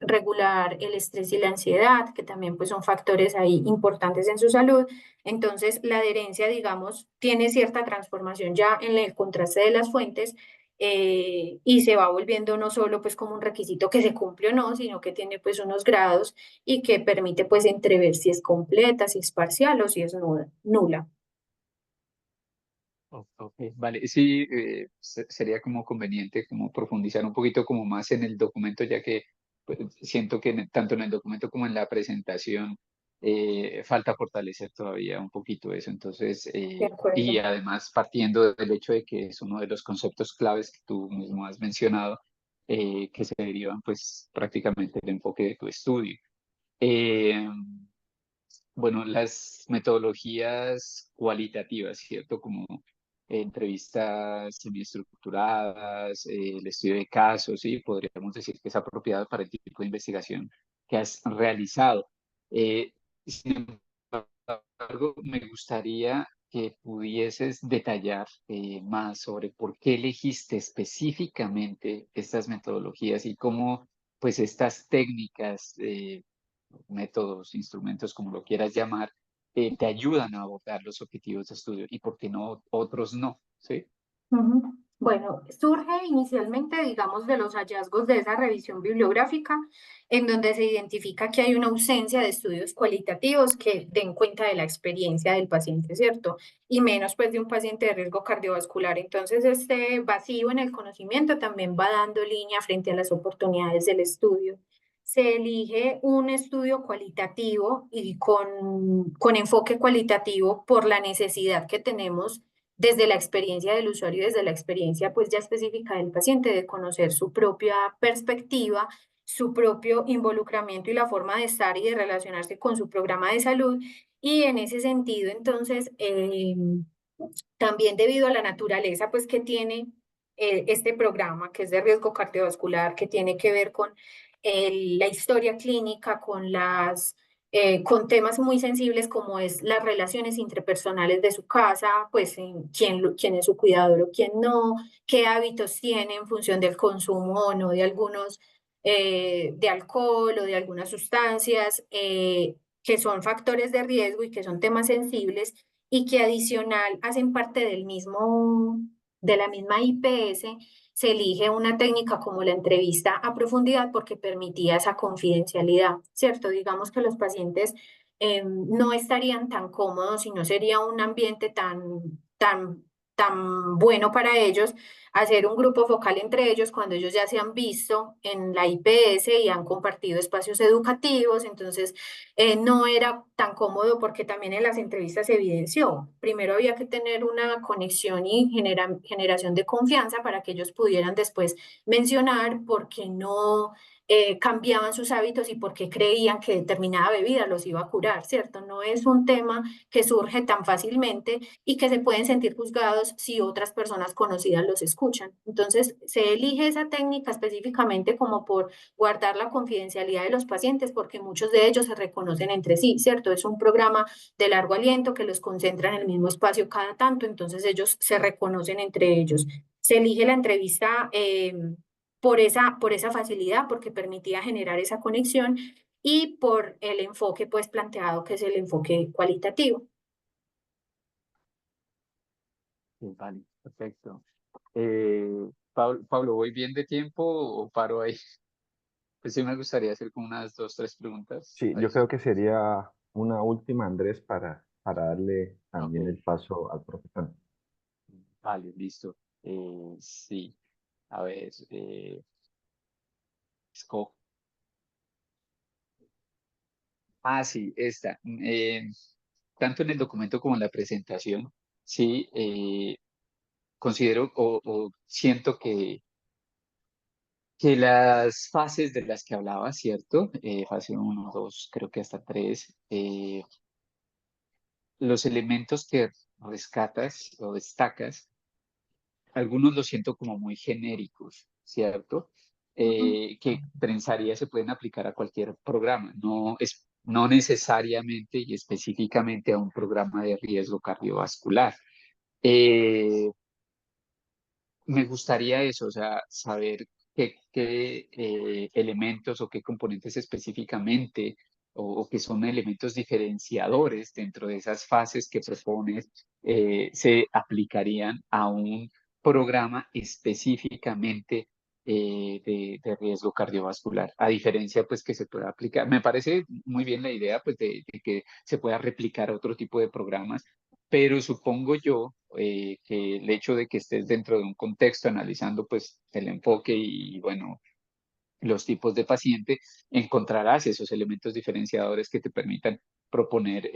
B: regular el estrés y la ansiedad, que también pues son factores ahí importantes en su salud. Entonces, la adherencia, digamos, tiene cierta transformación ya en el contraste de las fuentes y se va volviendo no solo pues como un requisito que se cumple o no, sino que tiene pues unos grados y que permite pues entrever si es completa, si es parcial o si es nula.
E: Ok, vale. Sí, sería como conveniente como profundizar un poquito como más en el documento, ya que pues, siento que tanto en el documento como en la presentación falta fortalecer todavía un poquito eso. Entonces,
B: De
E: y
B: acuerdo.
E: además partiendo del hecho de que es uno de los conceptos claves que tú mismo has mencionado, que se derivan pues prácticamente del enfoque de tu estudio. Eh, bueno, las metodologías cualitativas, ¿cierto? Como entrevistas semiestructuradas, el estudio de casos, ¿sí? Podríamos decir que es apropiado para el tipo de investigación que has realizado. Sin embargo, me gustaría que pudieses detallar más sobre por qué elegiste específicamente estas metodologías y cómo, pues, estas técnicas métodos, instrumentos, como lo quieras llamar, te ayudan a abordar los objetivos de estudio y por qué no otros no, ¿sí?
B: Ujú. Bueno, surge inicialmente, digamos, de los hallazgos de esa revisión bibliográfica, en donde se identifica que hay una ausencia de estudios cualitativos que den cuenta de la experiencia del paciente, ¿cierto? Y menos pues de un paciente de riesgo cardiovascular. Entonces, este vacío en el conocimiento también va dando línea frente a las oportunidades del estudio. Se elige un estudio cualitativo y con enfoque cualitativo por la necesidad que tenemos desde la experiencia del usuario, desde la experiencia pues ya específica del paciente, de conocer su propia perspectiva, su propio involucramiento y la forma de estar y de relacionarse con su programa de salud. Y en ese sentido, entonces, también debido a la naturaleza pues que tiene este programa, que es de riesgo cardiovascular, que tiene que ver con la historia clínica, con temas muy sensibles como es las relaciones interpersonales de su casa, pues en quién es su cuidador o quién no, qué hábitos tiene en función del consumo o no de algunos, de alcohol o de algunas sustancias, que son factores de riesgo y que son temas sensibles y que adicional hacen parte de la misma IPS. Se elige una técnica como la entrevista a profundidad porque permitía esa confidencialidad, ¿cierto? Digamos que los pacientes no estarían tan cómodos y no sería un ambiente tan bueno para ellos hacer un grupo focal entre ellos cuando ellos ya se han visto en la IPS y han compartido espacios educativos. Entonces, no era tan cómodo porque también en las entrevistas se evidenció. Primero había que tener una conexión y generación de confianza para que ellos pudieran después mencionar por qué no cambiaban sus hábitos y por qué creían que determinada bebida los iba a curar, ¿cierto? No es un tema que surge tan fácilmente y que se pueden sentir juzgados si otras personas conocidas los escuchan. Entonces, se elige esa técnica específicamente como por guardar la confidencialidad de los pacientes, porque muchos de ellos se reconocen entre sí, ¿cierto? Es un programa de largo aliento que los concentra en el mismo espacio cada tanto, entonces ellos se reconocen entre ellos. Se elige la entrevista por esa facilidad, porque permitía generar esa conexión y por el enfoque pues planteado, que es el enfoque cualitativo.
E: Sí, vale, perfecto. Pablo, ¿voy bien de tiempo o paro ahí? Pues sí me gustaría hacer como unas dos, tres preguntas
D: Sí, yo creo que
E: adicionales.
D: sería una última, Andrés, para darle
E: Ok,
D: también el paso al profesor.
E: vale, listo. Sí, a ver, Escojo. Ah, sí, esta. Tanto en el documento como en la presentación, sí, considero o siento que las fases de las que hablaba, ¿cierto? Fase uno, 2, creo que hasta 3, los elementos que rescatas o destacas, algunos los siento como muy genéricos, ¿cierto?
B: Ujú.
E: Que pensaría se pueden aplicar a cualquier programa, no necesariamente y específicamente a un programa de riesgo cardiovascular. Eh, Me gustaría eso, o sea, saber qué elementos o qué componentes específicamente o qué son elementos diferenciadores dentro de esas fases que propones se aplicarían a un programa específicamente de riesgo cardiovascular, a diferencia pues que se pueda aplicar. Me parece muy bien la idea pues de que se pueda replicar otro tipo de programas, pero supongo yo que el hecho de que estés dentro de un contexto analizando pues el enfoque y bueno, los tipos de paciente, encontrarás esos elementos diferenciadores que te permitan proponer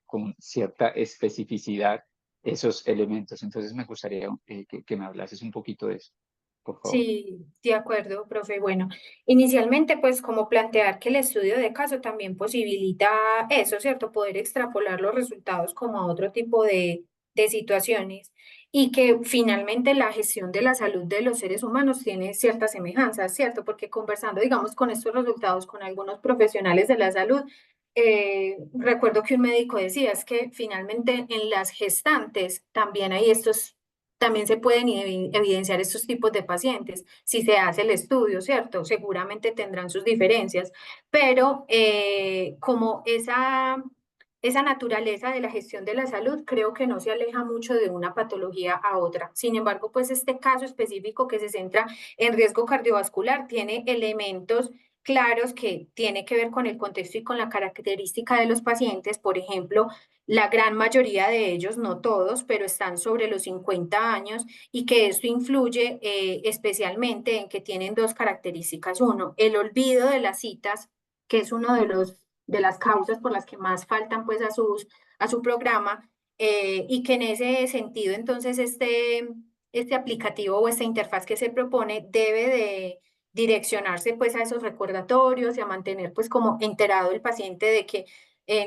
E: con cierta especificidad esos elementos. Entonces me gustaría que me hablases un poquito de eso, por favor.
B: Sí, de acuerdo, profe. Bueno, inicialmente pues como plantear que el estudio de caso también posibilita eso, ¿cierto? Poder extrapolar los resultados como a otro tipo de situaciones y que finalmente la gestión de la salud de los seres humanos tiene ciertas semejanzas, ¿cierto? Porque conversando, digamos, con estos resultados con algunos profesionales de la salud, recuerdo que un médico decía es que finalmente en las gestantes también hay estos también se pueden evidenciar estos tipos de pacientes si se hace el estudio, ¿cierto? Seguramente tendrán sus diferencias, pero como esa naturaleza de la gestión de la salud creo que no se aleja mucho de una patología a otra. Sin embargo, pues este caso específico que se centra en riesgo cardiovascular tiene elementos claros que tiene que ver con el contexto y con la característica de los pacientes. Por ejemplo, la gran mayoría de ellos, no todos, pero están sobre los 50 años y que esto influye especialmente en que tienen dos características. Uno, el olvido de las citas, que es uno de las causas por las que más faltan pues a su programa, y que en ese sentido entonces este aplicativo o esta interfaz que se propone debe de direccionarse pues a esos recordatorios y a mantener pues como enterado el paciente de que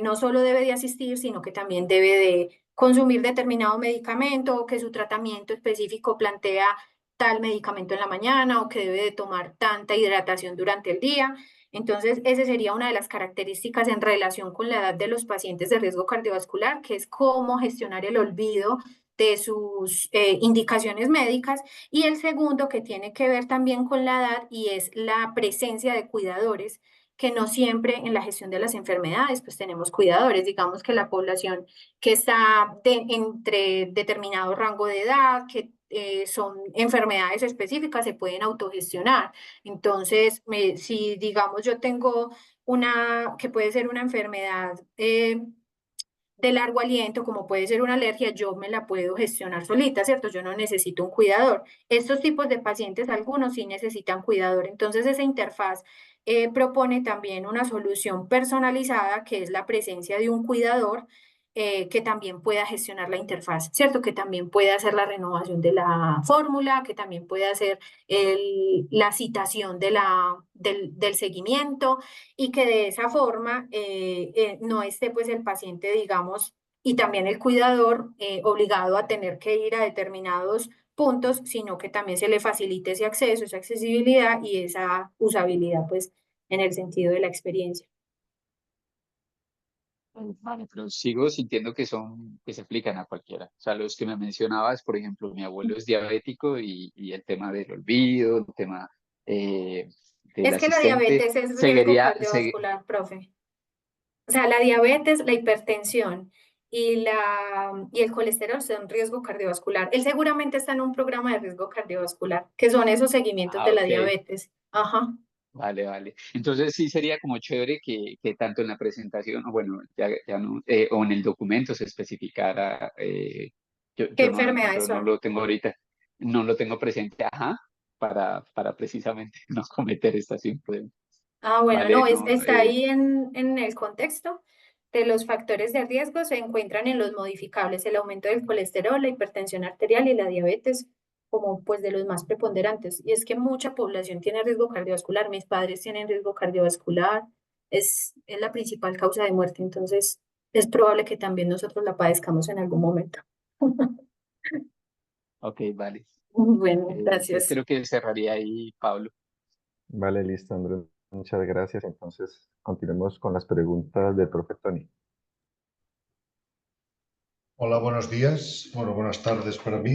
B: no solo debe de asistir, sino que también debe de consumir determinado medicamento o que su tratamiento específico plantea tal medicamento en la mañana o que debe de tomar tanta hidratación durante el día. Entonces, esa sería una de las características en relación con la edad de los pacientes de riesgo cardiovascular, que es cómo gestionar el olvido de sus indicaciones médicas. Y el segundo, que tiene que ver también con la edad y es la presencia de cuidadores que no siempre en la gestión de las enfermedades, pues tenemos cuidadores. Digamos que la población que está entre determinado rango de edad, que son enfermedades específicas, se pueden autogestionar. Entonces, si digamos yo tengo una, que puede ser una enfermedad de largo aliento, como puede ser una alergia, yo me la puedo gestionar solita, ¿cierto? Yo no necesito un cuidador. Estos tipos de pacientes, algunos sí necesitan cuidador. Entonces, esa interfaz propone también una solución personalizada, que es la presencia de un cuidador que también pueda gestionar la interfaz, ¿cierto? Que también pueda hacer la renovación de la fórmula, que también pueda hacer la citación del seguimiento y que de esa forma no esté pues el paciente, digamos, y también el cuidador obligado a tener que ir a determinados puntos, sino que también se le facilite ese acceso, esa accesibilidad y esa usabilidad, pues, en el sentido de la experiencia.
E: Vale, pero sigo sintiendo que se aplican a cualquiera. O sea, los que me mencionabas, por ejemplo, mi abuelo es diabético y el tema del olvido, el tema eh, del
B: Es que la
E: asistente,
B: diabetes es riesgo
E: seguiría,
B: cardiovascular, profe. O sea, la diabetes, la hipertensión y el colesterol son riesgo cardiovascular. Él seguramente está en un programa de riesgo cardiovascular, que son esos seguimientos de la
E: ok,
B: diabetes. Ajá.
E: vale, vale. Entonces sí sería como chévere que tanto en la presentación, o bueno, ya no, o en el documento se especificara,
B: ¿Qué
E: yo no lo
B: enfermedades
E: encuentro, no
B: son?
E: lo tengo ahorita, no lo tengo presente, ajá, para precisamente no cometer estas imprudencias.
B: Ah, bueno,
E: Vale,
B: no,
E: no,
B: está ahí en el contexto de los factores de riesgo, se encuentran en los modificables, el aumento del colesterol, la hipertensión arterial y la diabetes, como pues de los más preponderantes. Y es que mucha población tiene riesgo cardiovascular, mis padres tienen riesgo cardiovascular, es la principal causa de muerte, entonces es probable que también nosotros la padezcamos en algún momento.
E: ok, vale.
B: Bueno,
E: Yo
B: gracias.
E: creo que cerraría ahí, Pablo.
D: Vale, listo, Andrés. Muchas gracias. Entonces, continuemos con las preguntas del profe Tony.
C: Hola, buenos días. Bueno, buenas tardes para mí.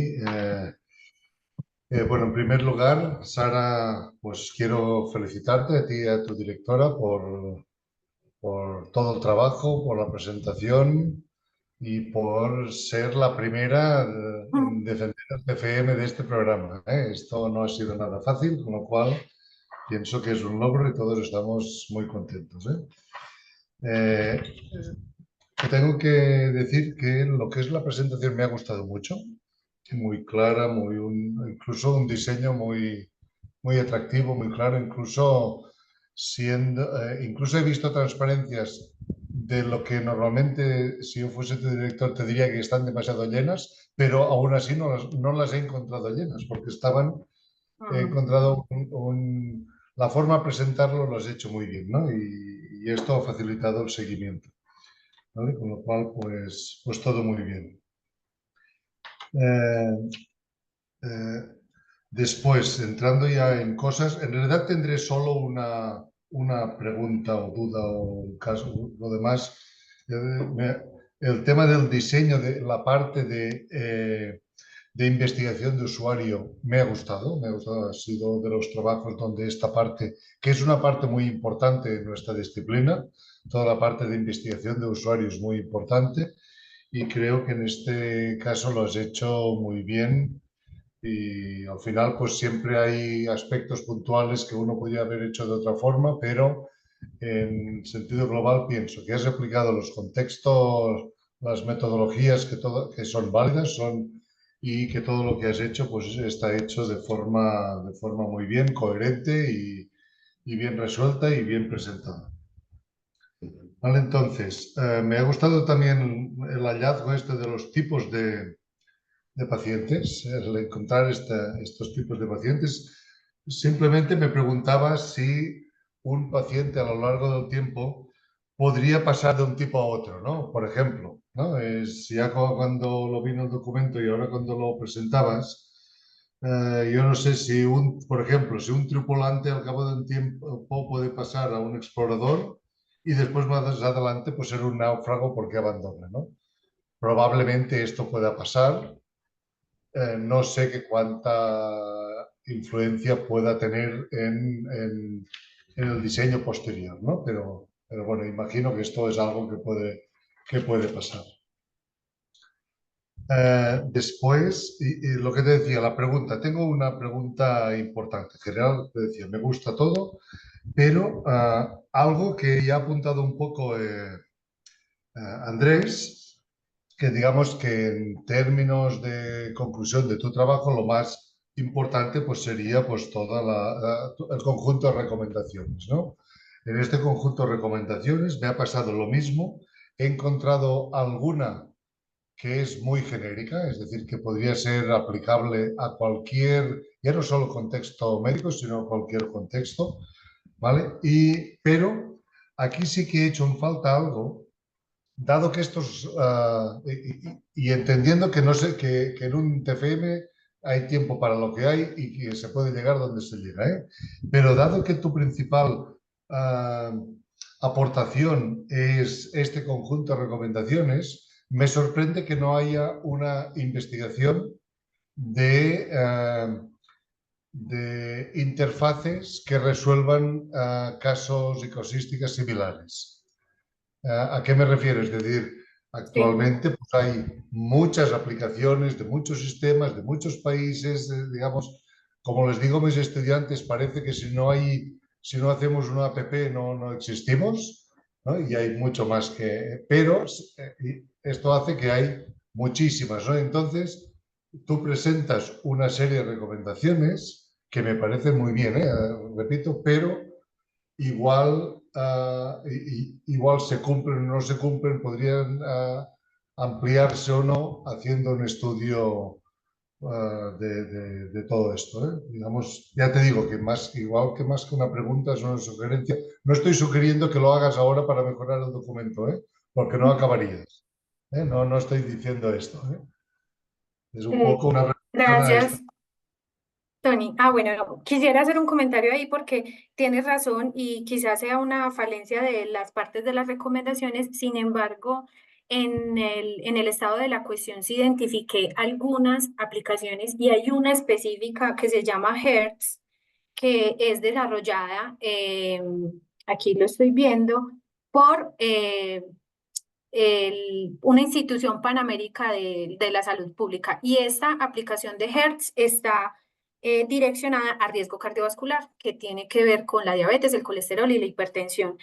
C: Bueno, en primer lugar, Sara, pues quiero felicitarte a ti y a tu directora por todo el trabajo, por la presentación y por ser la primera en defender el TFM de este programa, ¿eh? Esto no ha sido nada fácil, con lo cual pienso que es un logro y todos estamos muy contentos, ¿eh? Tengo que decir que lo que es la presentación me ha gustado mucho, muy clara, incluso un diseño muy atractivo, muy claro, incluso he visto transparencias de lo que normalmente, si yo fuese tu director, te diría que están demasiado llenas, pero aún así no las he encontrado llenas, porque he encontrado la forma de presentarlo lo has hecho muy bien, ¿no? Y esto ha facilitado el seguimiento, ¿vale? Con lo cual, pues todo muy bien. Eh, eh, Después, entrando ya en cosas, en realidad tendré solo una pregunta o duda o un caso, lo demás. El tema del diseño de la parte de investigación de usuario me ha gustado, ha sido de los trabajos donde esta parte, que es una parte muy importante en nuestra disciplina, toda la parte de investigación de usuario es muy importante y creo que en este caso lo has hecho muy bien. Y al final, pues siempre hay aspectos puntuales que uno podría haber hecho de otra forma, pero en sentido global pienso que has aplicado los contextos, las metodologías que son válidas y que todo lo que has hecho pues está hecho de forma muy bien, coherente y bien resuelta y bien presentada. Vale, entonces, me ha gustado también el hallazgo de los tipos de pacientes, el encontrar estos tipos de pacientes. Simplemente me preguntaba si un paciente a lo largo del tiempo podría pasar de un tipo a otro, ¿no? Por ejemplo, ¿no? Ya cuando lo vi en el documento y ahora cuando lo presentabas, yo no sé si por ejemplo, si un tripulante al cabo de un tiempo puede pasar a un explorador y después más adelante pues ser un náufrago porque abandona, ¿no? Probablemente esto pueda pasar. No sé cuánta influencia pueda tener en el diseño posterior, ¿no? Pero bueno, imagino que esto es algo que puede pasar. Después, y lo que te decía, la pregunta, tengo una pregunta importante. En general, te decía, me gusta todo, pero algo que ya ha apuntado un poco Andrés, que digamos que en términos de conclusión de tu trabajo, lo más importante pues sería pues el conjunto de recomendaciones, ¿no? En este conjunto de recomendaciones me ha pasado lo mismo. He encontrado alguna que es muy genérica, es decir, que podría ser aplicable a cualquier, ya no solo contexto médico, sino a cualquier contexto, ¿vale? Pero aquí sí que he hecho en falta algo, dado que y entendiendo que no sé que en un TFM hay tiempo para lo que hay y que se puede llegar donde se llega, ¿eh? Pero dado que tu principal aportación es este conjunto de recomendaciones, me sorprende que no haya una investigación de interfaces que resuelvan casos y casuísticas similares. ¿A qué me refiero? Es decir, actualmente pues, hay muchas aplicaciones de muchos sistemas, de muchos países, digamos, como les digo a mis estudiantes, parece que si no hacemos una app no existimos, ¿no? Y hay mucho más pero esto hace que hay muchísimas, ¿no? Entonces, tú presentas una serie de recomendaciones que me parece muy bien, repito, pero igual, igual se cumplen o no se cumplen, podrían ampliarse o no haciendo un estudio de todo esto, ¿eh? Digamos, ya te digo que igual que más que una pregunta es una sugerencia. No estoy sugiriendo que lo hagas ahora para mejorar el documento, ¿eh? Porque no acabarías. ¿Eh? No, no estoy diciendo esto, ¿eh? Es un
B: Eh,
C: poco una reflexión a esta.
B: gracias, Tony. Bueno, no, quisiera hacer un comentario ahí porque tienes razón y quizás sea una falencia de las partes de las recomendaciones. Sin embargo, en el estado de la cuestión se identifiqué algunas aplicaciones y hay una específica que se llama Hertz, que es desarrollada, aquí lo estoy viendo, por una institución panamérica de la salud pública. Y esta aplicación de Hertz está direccionada a riesgo cardiovascular, que tiene que ver con la diabetes, el colesterol y la hipertensión.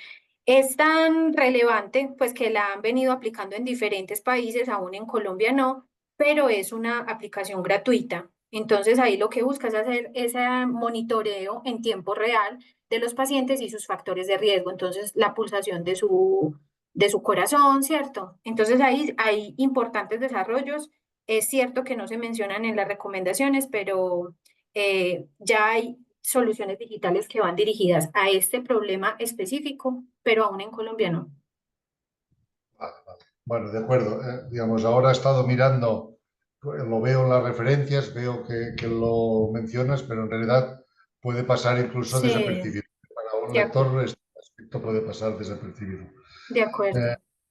B: Es tan relevante, pues que la han venido aplicando en diferentes países, aún en Colombia no, pero es una aplicación gratuita. Entonces ahí lo que busca es hacer ese monitoreo en tiempo real de los pacientes y sus factores de riesgo. Entonces la pulsación de su corazón, ¿cierto? Entonces ahí hay importantes desarrollos. Es cierto que no se mencionan en las recomendaciones, pero ya hay soluciones digitales que van dirigidas a este problema específico, pero aún en Colombia no.
C: Vale, vale. Bueno, de acuerdo. Digamos, ahora he estado mirando, lo veo en las referencias, veo que lo mencionas, pero en realidad puede pasar incluso
B: Sí,
C: desapercibido. Para un
B: de acuerdo.
C: lector este aspecto puede pasar desapercibido.
B: De acuerdo.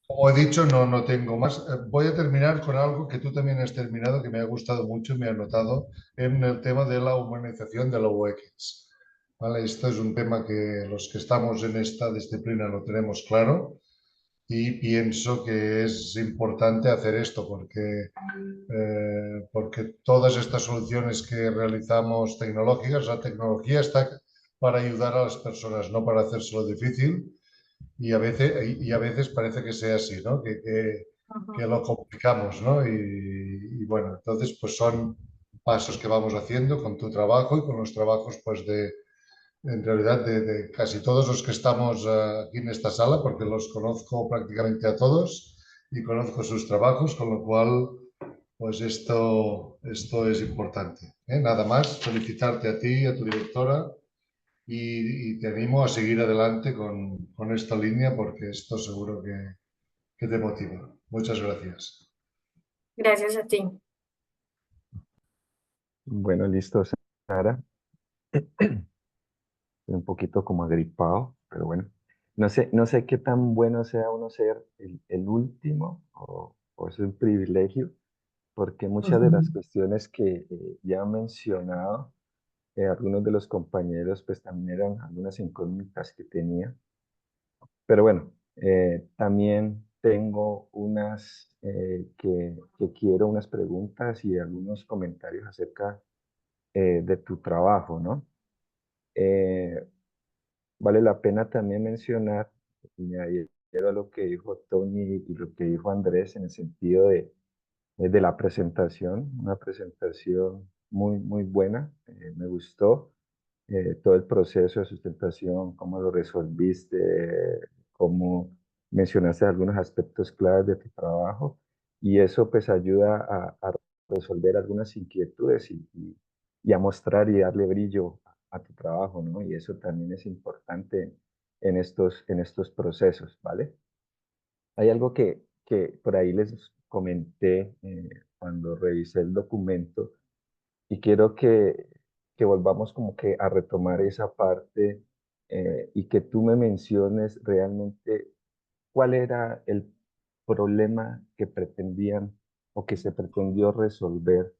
C: Como he dicho, no tengo más. Voy a terminar con algo que tú también has terminado, que me ha gustado mucho y me ha notado en el tema de la humanización de la UX. ¿Vale? Esto es un tema que los que estamos en esta disciplina lo tenemos claro y pienso que es importante hacer esto porque todas estas soluciones que realizamos tecnológicas, la tecnología está para ayudar a las personas, no para hacérselo difícil. Y a veces parece que sea así, ¿no? Que lo complicamos, ¿no? Y bueno, entonces pues son pasos que vamos haciendo con tu trabajo y con los trabajos pues en realidad de casi todos los que estamos aquí en esta sala, porque los conozco prácticamente a todos y conozco sus trabajos, con lo cual pues esto es importante, ¿eh? Nada más, felicitarte a ti, a tu directora y te animo a seguir adelante con esta línea porque esto seguro que te motiva. Muchas gracias.
B: Gracias a ti.
D: Bueno, listo, Sara. Estoy un poquito como agripado, pero bueno. No sé qué tan bueno sea uno ser el último o es un privilegio, porque muchas de las cuestiones que ya han mencionado algunos de los compañeros, pues también eran algunas incógnitas que tenía. Pero bueno, también tengo unas que quiero, unas preguntas y algunos comentarios acerca de tu trabajo, ¿no? Eh, Vale la pena también mencionar, y me adhiero a lo que dijo Tony y lo que dijo Andrés en el sentido de la presentación, una presentación muy, muy buena, me gustó todo el proceso de sustentación, cómo lo resolviste, cómo mencionaste algunos aspectos claves de tu trabajo y eso pues ayuda a resolver algunas inquietudes y a mostrar y darle brillo a tu trabajo, ¿no? Y eso también es importante en estos procesos, ¿vale? Hay algo que por ahí les comenté cuando revisé el documento y quiero que volvamos como que a retomar esa parte y que tú me menciones realmente cuál era el problema que pretendían o que se pretendió resolver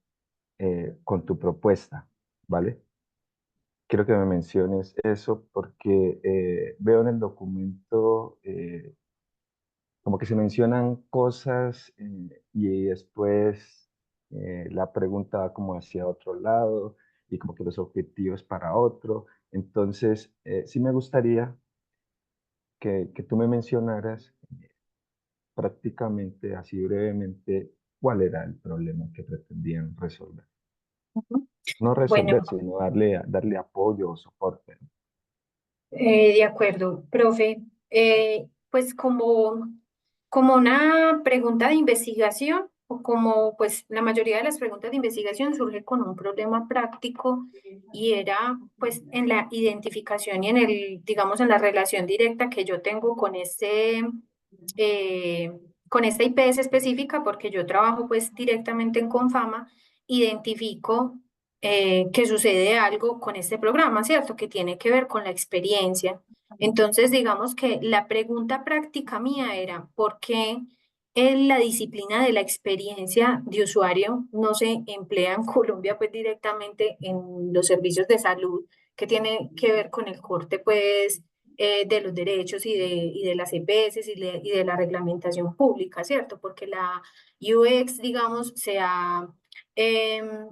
D: con tu propuesta, ¿vale? Quiero que me menciones eso porque veo en el documento como que se mencionan cosas y después la pregunta va como hacia otro lado y como que los objetivos para otro. Entonces, sí me gustaría que tú me mencionaras prácticamente, así brevemente, cuál era el problema que pretendían resolver. No
B: Bueno,
D: resolver, sino darle apoyo o soporte.
B: de acuerdo, profe. Pues como una pregunta de investigación, o como pues la mayoría de las preguntas de investigación surge con un problema práctico y era pues en la identificación y en digamos, en la relación directa que yo tengo con esta IPS específica, porque yo trabajo pues directamente en Confama, identifico que sucede algo con este programa, ¿cierto? Que tiene que ver con la experiencia. Entonces, digamos que la pregunta práctica mía era, ¿por qué la disciplina de la experiencia de usuario no se emplea en Colombia pues directamente en los servicios de salud que tiene que ver con el corte pues de los derechos y de las EPS y de la reglamentación pública, ¿cierto? Porque la UX, digamos, se ha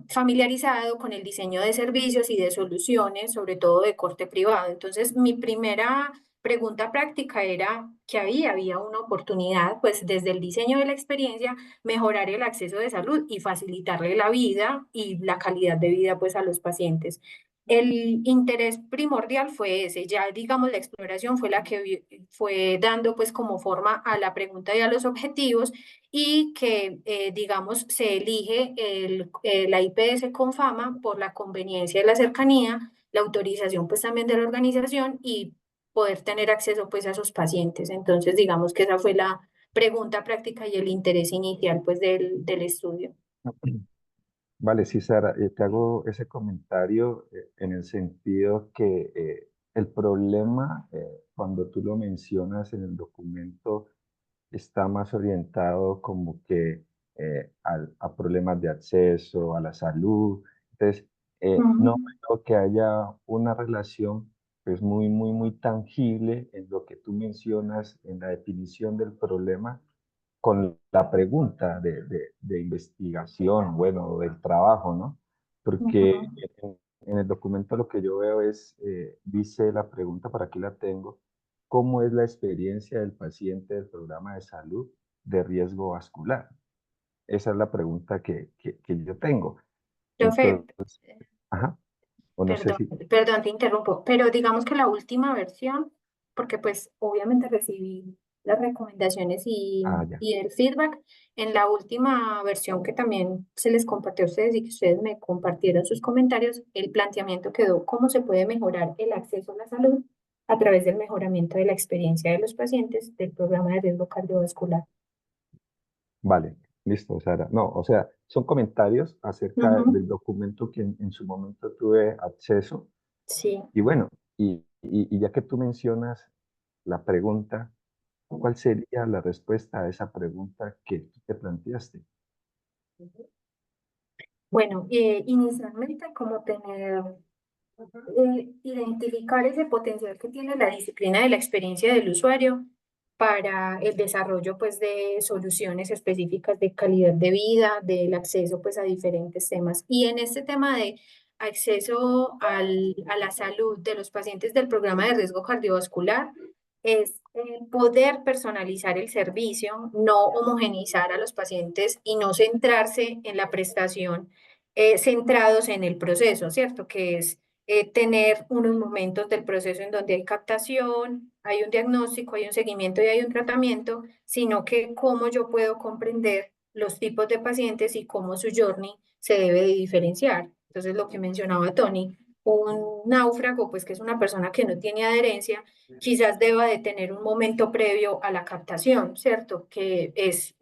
B: familiarizado con el diseño de servicios y de soluciones, sobre todo de corte privado. Entonces, mi primera pregunta práctica era que había una oportunidad, pues desde el diseño de la experiencia, mejorar el acceso de salud y facilitarle la vida y la calidad de vida, pues, a los pacientes. El interés primordial fue ese, ya digamos la exploración fue la que fue dando pues como forma a la pregunta y a los objetivos y que digamos se elige la IPS con fama por la conveniencia de la cercanía, la autorización pues también de la organización y poder tener acceso pues a esos pacientes. Entonces digamos que esa fue la pregunta práctica y el interés inicial pues del estudio.
D: Vale, sí, Sara, te hago ese comentario en el sentido que el problema, cuando tú lo mencionas en el documento, está más orientado como que a problemas de acceso, a la salud. Entonces, no
B: Ujú,
D: veo que haya una relación pues muy tangible en lo que tú mencionas en la definición del problema con la pregunta de investigación, bueno, del trabajo, ¿no? Porque
B: ujú.
D: en el documento lo que yo veo es, dice la pregunta, por aquí la tengo, ¿cómo es la experiencia del paciente del programa de salud de riesgo vascular? Esa es la pregunta que yo tengo.
B: Profe,
D: Entonces, ajá, o no sé
B: perdón,
D: si,
B: perdón, te interrumpo, pero digamos que la última versión, porque pues obviamente recibí las recomendaciones
D: ya.
B: y el feedback, en la última versión que también se les compartió a ustedes y que ustedes me compartieron sus comentarios, el planteamiento quedó cómo se puede mejorar el acceso a la salud a través del mejoramiento de la experiencia de los pacientes del programa de riesgo cardiovascular.
D: Vale, listo, Sara. No, o sea, son comentarios acerca
B: Ujú,
D: del documento que en su momento tuve acceso.
B: sí.
D: Y bueno, y ya que tú mencionas la pregunta, ¿cuál sería la respuesta a esa pregunta que tú te planteaste?
B: Bueno, inicialmente como tener identificar ese potencial que tiene la disciplina de la experiencia del usuario para el desarrollo pues de soluciones específicas de calidad de vida, del acceso pues a diferentes temas. Y en este tema de acceso a la salud de los pacientes del programa de riesgo cardiovascular, es poder personalizar el servicio, no homogeneizar a los pacientes y no centrarse en la prestación, centrados en el proceso, ¿cierto? Que es tener unos momentos del proceso en donde hay captación, hay un diagnóstico, hay un seguimiento y hay un tratamiento, sino que cómo yo puedo comprender los tipos de pacientes y cómo su journey se debe de diferenciar. Entonces, lo que mencionaba Tony, un náufrago, pues que es una persona que no tiene adherencia, quizás deba de tener un momento previo a la captación, ¿cierto? Que es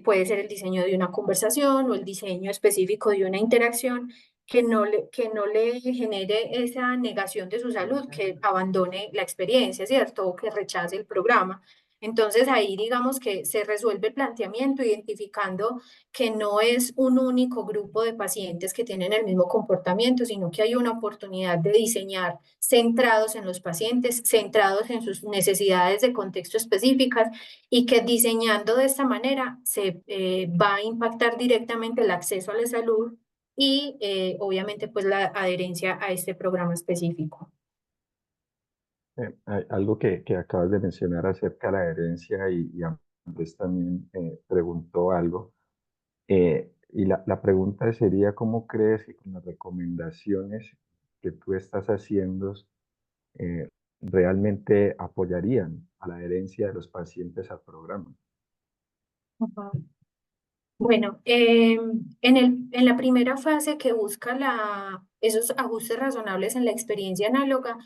B: puede ser el diseño de una conversación o el diseño específico de una interacción que no le genere esa negación de su salud, que abandone la experiencia, ¿cierto? O que rechace el programa. Entonces ahí digamos que se resuelve el planteamiento identificando que no es un único grupo de pacientes que tienen el mismo comportamiento, sino que hay una oportunidad de diseñar centrados en los pacientes, centrados en sus necesidades de contexto específicas y que diseñando de esta manera se va a impactar directamente el acceso a la salud y obviamente pues la adherencia a este programa específico.
D: Hay algo que acabas de mencionar acerca de la herencia y Andrés también preguntó algo. Y la pregunta sería, ¿cómo crees que con las recomendaciones que tú estás haciendo eh, realmente apoyarían a la adherencia de los pacientes al programa?
B: Ujú. Bueno, en la primera fase que busca esos ajustes razonables en la experiencia análoga,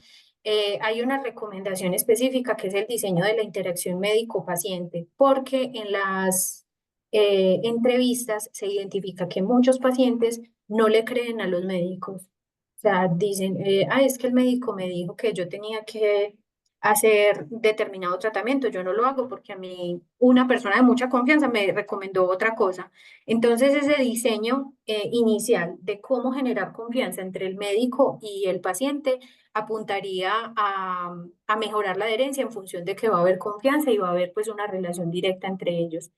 B: hay una recomendación específica que es el diseño de la interacción médico-paciente, porque en las entrevistas se identifica que muchos pacientes no le creen a los médicos. O sea, dicen, es que el médico me dijo que yo tenía que hacer determinado tratamiento, yo no lo hago porque a mí una persona de mucha confianza me recomendó otra cosa. Entonces, ese diseño inicial de cómo generar confianza entre el médico y el paciente apuntaría a mejorar la adherencia en función de que va a haber confianza y va a haber pues una relación directa entre ellos.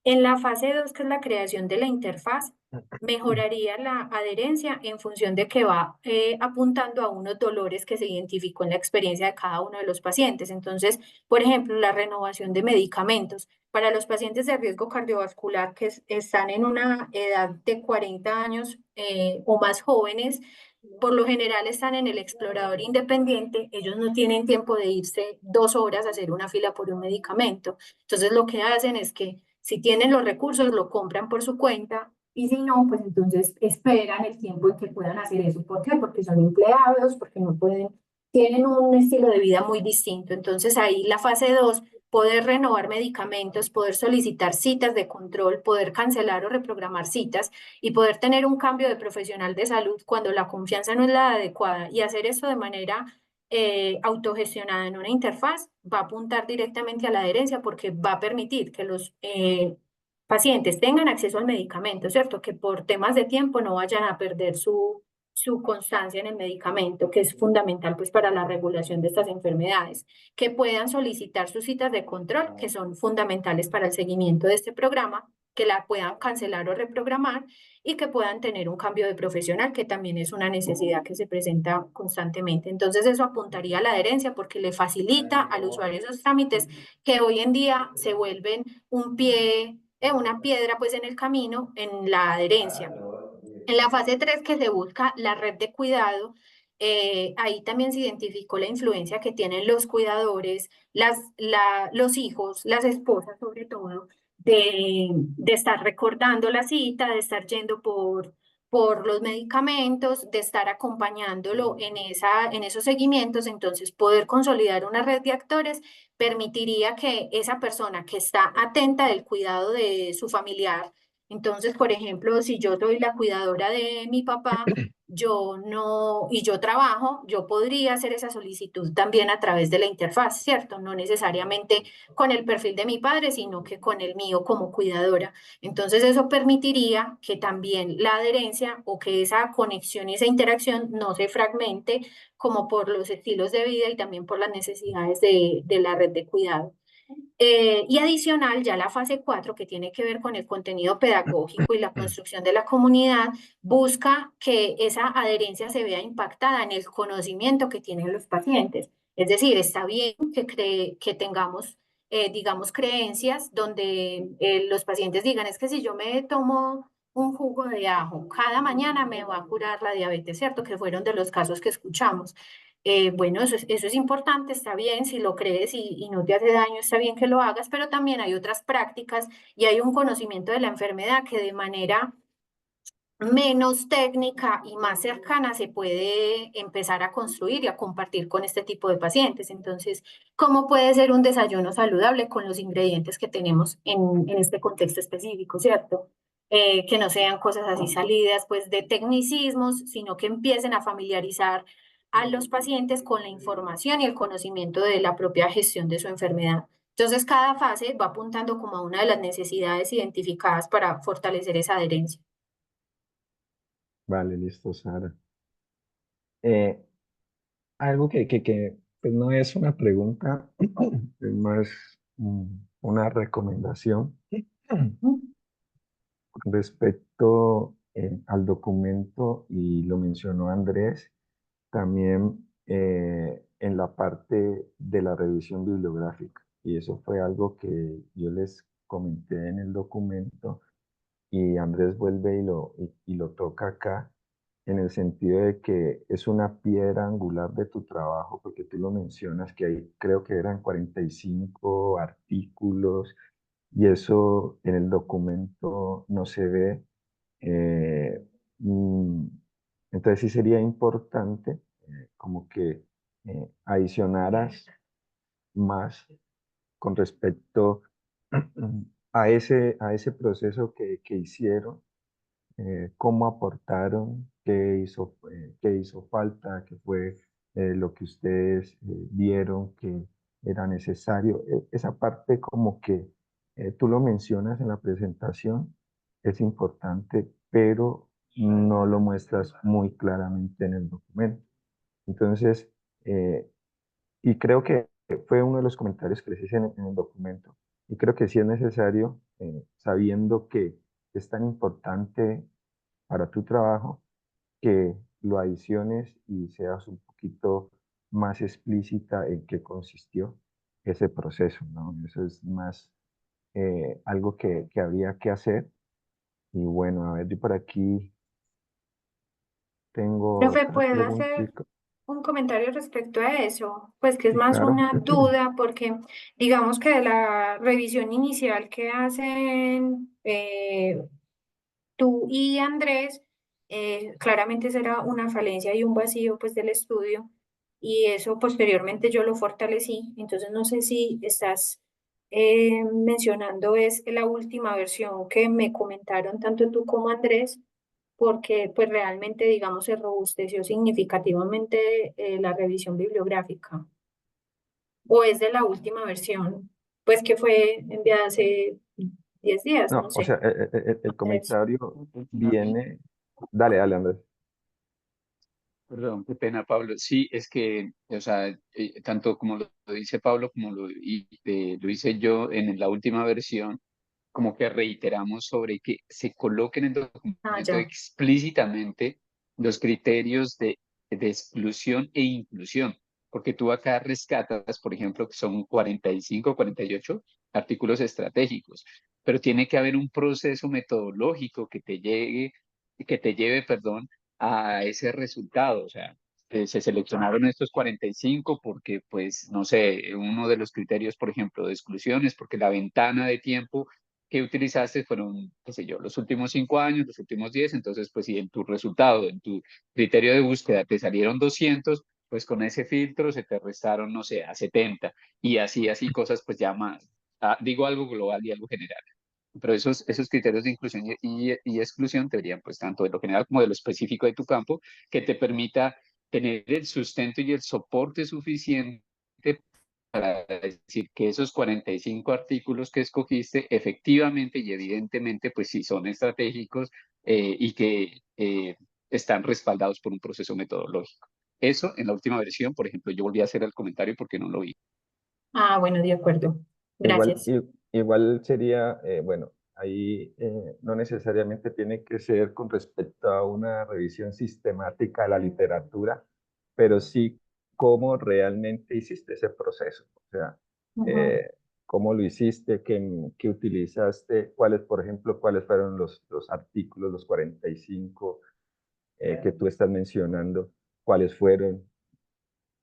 B: En la fase 2 que es la creación de la interfaz, mejoraría la adherencia en función de que va apuntando a unos dolores que se identificó en la experiencia de cada uno de los pacientes. Entonces, por ejemplo, la renovación de medicamentos. Para los pacientes de riesgo cardiovascular que están en una edad de 40 años o más jóvenes, por lo general están en el explorador independiente, ellos no tienen tiempo de irse 2 horas a hacer una fila por un medicamento. Entonces lo que hacen es que si tienen los recursos, lo compran por su cuenta y si no, pues entonces esperan el tiempo en que puedan hacer eso. ¿Por qué? Porque son empleados, porque no pueden, tienen un estilo de vida muy distinto. Entonces ahí la fase 2 poder renovar medicamentos, poder solicitar citas de control, poder cancelar o reprogramar citas y poder tener un cambio de profesional de salud cuando la confianza no es la adecuada y hacer eso de manera autogestionada en una interfaz va a apuntar directamente a la adherencia porque va a permitir que los pacientes tengan acceso al medicamento, ¿cierto? Que por temas de tiempo no vayan a perder su constancia en el medicamento, que es fundamental pues para la regulación de estas enfermedades, que puedan solicitar sus citas de control, que son fundamentales para el seguimiento de este programa, que la puedan cancelar o reprogramar y que puedan tener un cambio de profesional, que también es una necesidad que se presenta constantemente. Entonces eso apuntaría a la adherencia porque le facilita al usuario esos trámites que hoy en día se vuelven un pie, una piedra pues en el camino en la adherencia. En la fase 3 que se busca la red de cuidado, ahí también se identificó la influencia que tienen los cuidadores, los hijos, las esposas sobre todo, de estar recordando la cita, de estar yendo por los medicamentos, de estar acompañándolo en esos seguimientos, entonces poder consolidar una red de actores permitiría que esa persona que está atenta del cuidado de su familiar, entonces, por ejemplo, si yo soy la cuidadora de mi papá, yo no, y yo trabajo, yo podría hacer esa solicitud también a través de la interfaz, ¿cierto? No necesariamente con el perfil de mi padre, sino que con el mío como cuidadora. Entonces, eso permitiría que también la adherencia o que esa conexión y esa interacción no se fragmente como por los estilos de vida y también por las necesidades de la red de cuidado. Y adicional, ya la fase 4 que tiene que ver con el contenido pedagógico y la construcción de la comunidad, busca que esa adherencia se vea impactada en el conocimiento que tienen los pacientes. Es decir, está bien que tengamos, digamos, creencias donde los pacientes digan, es que si yo me tomo un jugo de ajo cada mañana me va a curar la diabetes, ¿cierto? Que fueron de los casos que escuchamos. Bueno, eso es importante, está bien, si lo crees y no te hace daño, está bien que lo hagas, pero también hay otras prácticas y hay un conocimiento de la enfermedad que de manera menos técnica y más cercana se puede empezar a construir y a compartir con este tipo de pacientes. Entonces, ¿cómo puede ser un desayuno saludable con los ingredientes que tenemos en este contexto específico, ¿cierto? Que no sean cosas así salidas pues de tecnicismos, sino que empiecen a familiarizar a los pacientes con la información y el conocimiento de la propia gestión de su enfermedad. Entonces, cada fase va apuntando como a una de las necesidades identificadas para fortalecer esa adherencia.
D: Vale, listo, Sara. Eh, Algo que pues no es una pregunta, es más una recomendación respecto al documento, y lo mencionó Andrés, también en la parte de la revisión bibliográfica. Y eso fue algo que yo les comenté en el documento y Andrés vuelve y lo toca acá, en el sentido de que es una piedra angular de tu trabajo, porque tú lo mencionas, que hay, creo que eran 45 artículos, y eso en el documento no se ve. eh, mm, entonces sí sería importante como que adicionaras más con respecto a ese proceso que hicieron, cómo aportaron, qué hizo falta, qué fue lo que ustedes vieron que era necesario. Esa parte como que tú lo mencionas en la presentación, es importante, pero no lo muestras muy claramente en el documento. Entonces, eh, y creo que fue uno de los comentarios que les hice en el documento. Y creo que sí es necesario, sabiendo que es tan importante para tu trabajo, que lo adiciones y seas un poquito más explícita en qué consistió ese proceso, ¿no? Eso es más algo que habría que hacer. Y bueno, a ver, yo por aquí tengo
B: Profe,
D: otra
B: ¿puedo hacer
D: preguntita.
B: un comentario respecto a eso? Pues que es
D: Sí,
B: más
D: claro.
B: una duda, porque digamos que de la revisión inicial que hacen tú y Andrés, claramente será una falencia y un vacío pues del estudio, y eso posteriormente yo lo fortalecí. Entonces no sé si estás mencionando es la última versión que me comentaron tanto tú como Andrés, porque pues realmente, digamos, se robusteció significativamente la revisión bibliográfica, o es de la última versión, pues que fue enviada hace 10 días, no
D: No, o
B: sé.
D: sea, el comentario viene. Dale, dale, Andrés.
E: Perdón, qué pena, Pablo. Sí, es que, o sea, tanto como lo dice Pablo, como lo hice yo en la última versión, como que reiteramos sobre que se coloquen en el
B: Ah,
E: documento
B: ya.
E: explícitamente los criterios de exclusión e inclusión, porque tú acá rescatas, por ejemplo, que son 45, 48 artículos estratégicos, pero tiene que haber un proceso metodológico que te lleve, perdón, a ese resultado. O sea, se seleccionaron estos 45 porque, pues, no sé, uno de los criterios, por ejemplo, de exclusión es porque la ventana de tiempo que utilizaste fueron, qué sé yo, los últimos 5 años, los últimos 10. Entonces, pues si en tu resultado, en tu criterio de búsqueda te salieron 200, pues con ese filtro se te restaron, no sé, a 70, y así cosas, pues ya más, digo algo global y algo general. Pero esos criterios de inclusión y exclusión deberían, pues, tanto de lo general como de lo específico de tu campo, que te permita tener el sustento y el soporte suficiente para decir que esos 45 artículos que escogiste efectivamente y evidentemente, pues sí son estratégicos, y que están respaldados por un proceso metodológico. Eso en la última versión, por ejemplo, yo volví a hacer el comentario porque no lo vi.
B: Ah, bueno, de acuerdo.
D: Igual,
B: Gracias.
D: igual sería, bueno, ahí no necesariamente tiene que ser con respecto a una revisión sistemática de la literatura, pero sí cómo realmente hiciste ese proceso. O sea,
B: Ujú.
D: eh, cómo lo hiciste, qué utilizaste, cuáles, por ejemplo, cuáles fueron los artículos, los 45 que tú estás mencionando, cuáles fueron,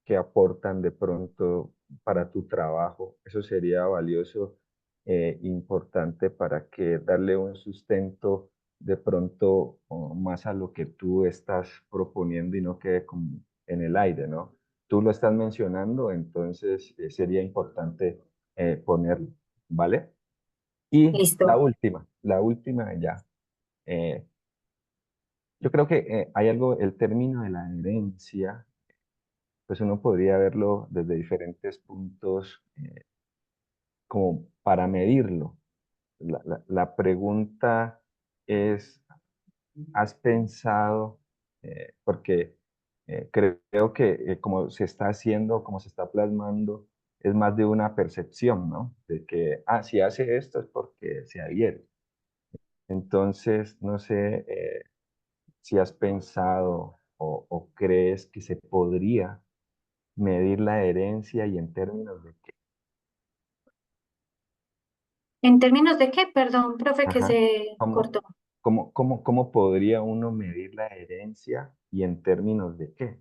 D: que aportan de pronto para tu trabajo. Eso sería valioso, importante para que darle un sustento de pronto más a lo que tú estás proponiendo y no quede como en el aire, ¿no? Tú lo estás mencionando, entonces sería importante ponerlo, ¿vale? Y
B: Listo.
D: la última ya. eh, yo creo que hay algo, el término de la herencia, pues uno podría verlo desde diferentes puntos como para medirlo. La pregunta es, ¿has pensado? Porque creo que como se está haciendo, como se está plasmando, es más de una percepción, ¿no? De que, si hace esto es porque se adhiere. Entonces, no sé si has pensado o crees que se podría medir la herencia y en términos de qué.
B: ¿En términos de qué? Perdón, profe, que
D: Ajá.
B: se
D: ¿Cómo,
B: cortó.
D: ¿cómo podría uno medir la herencia y en términos de qué?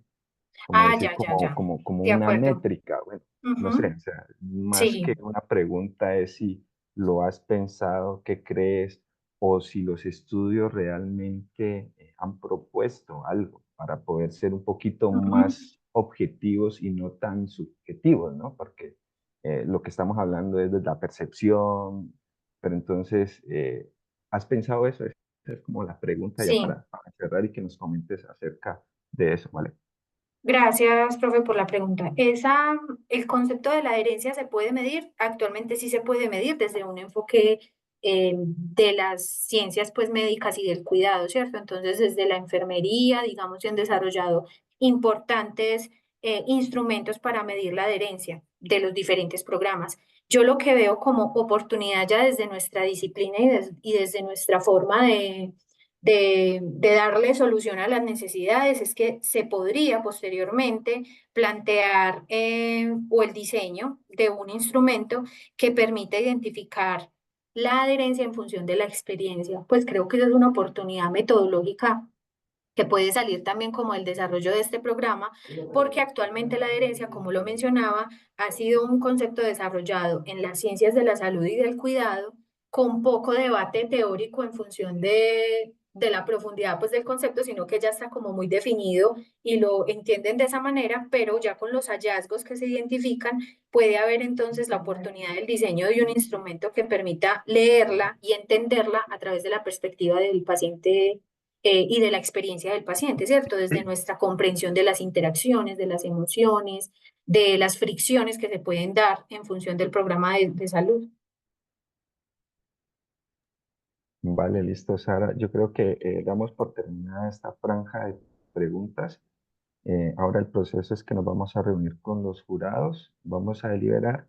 D: Como
B: Ah,
D: decir,
B: ya, ya, ya.
D: como
B: De
D: una
B: acuerdo.
D: métrica. Bueno, no sé,
B: Ujú.
D: o sea, más
B: Sí.
D: que una pregunta es si lo has pensado, qué crees, o si los estudios realmente han propuesto algo para poder ser un poquito
B: Ujú.
D: más objetivos y no tan subjetivos, ¿no? Porque lo que estamos hablando es de la percepción, pero entonces, ¿has pensado eso? Esa es como la pregunta ya
B: Sí.
D: para cerrar y que nos comentes acerca de eso, ¿vale?
B: Gracias, profe, por la pregunta. El concepto de la adherencia se puede medir, actualmente sí se puede medir desde un enfoque de las ciencias pues médicas y del cuidado, ¿cierto? Entonces, desde la enfermería, digamos, se han desarrollado importantes instrumentos para medir la adherencia de los diferentes programas. Yo lo que veo como oportunidad ya desde nuestra disciplina y desde nuestra forma de darle solución a las necesidades es que se podría posteriormente plantear o el diseño de un instrumento que permita identificar la adherencia en función de la experiencia. Pues creo que eso es una oportunidad metodológica que puede salir también como el desarrollo de este programa, porque actualmente la adherencia, como lo mencionaba, ha sido un concepto desarrollado en las ciencias de la salud y del cuidado, con poco debate teórico en función de la profundidad pues, del concepto, sino que ya está como muy definido y lo entienden de esa manera, pero ya con los hallazgos que se identifican, puede haber entonces la oportunidad del diseño de un instrumento que permita leerla y entenderla a través de la perspectiva del paciente y de la experiencia del paciente, ¿cierto? Desde nuestra comprensión de las interacciones, de las emociones, de las fricciones que se pueden dar en función del programa de salud.
D: Vale, listo, Sara. Yo creo que damos por terminada esta franja de preguntas. Ahora el proceso es que nos vamos a reunir con los jurados, vamos a deliberar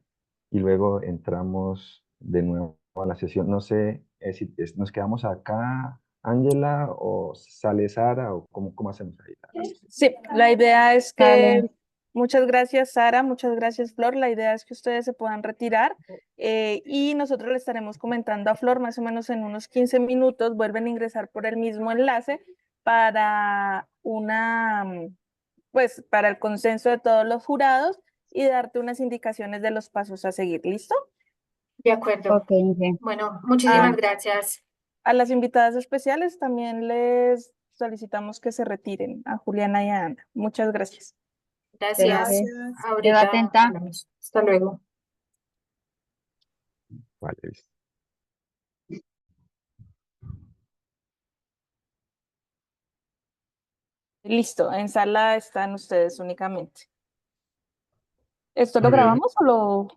D: y luego entramos de nuevo a la sesión. No sé si nos quedamos acá, Ángela, o sale Sara, o cómo hacemos ahí la sesión.
A: Sí, la idea es que,
F: Vale,
A: muchas gracias Sara, muchas gracias Flor, la idea es que ustedes se puedan retirar y nosotros le estaremos comentando a Flor más o menos en unos 15 minutos, vuelven a ingresar por el mismo enlace para pues para el consenso de todos los jurados y darte unas indicaciones de los pasos a seguir, ¿listo?
B: De acuerdo.
F: ok, sí.
B: Bueno,
A: A,
B: muchísimas gracias.
A: a las invitadas especiales también les solicitamos que se retiren, a Juliana y a Ana. Muchas gracias.
B: Gracias.
F: Gracias. Quedo
B: Ahorita
F: atenta.
B: hablamos. Hasta luego.
D: Vale, listo.
A: Listo, en sala están ustedes únicamente. ¿Esto lo
C: Muy bien,
A: grabamos o lo...?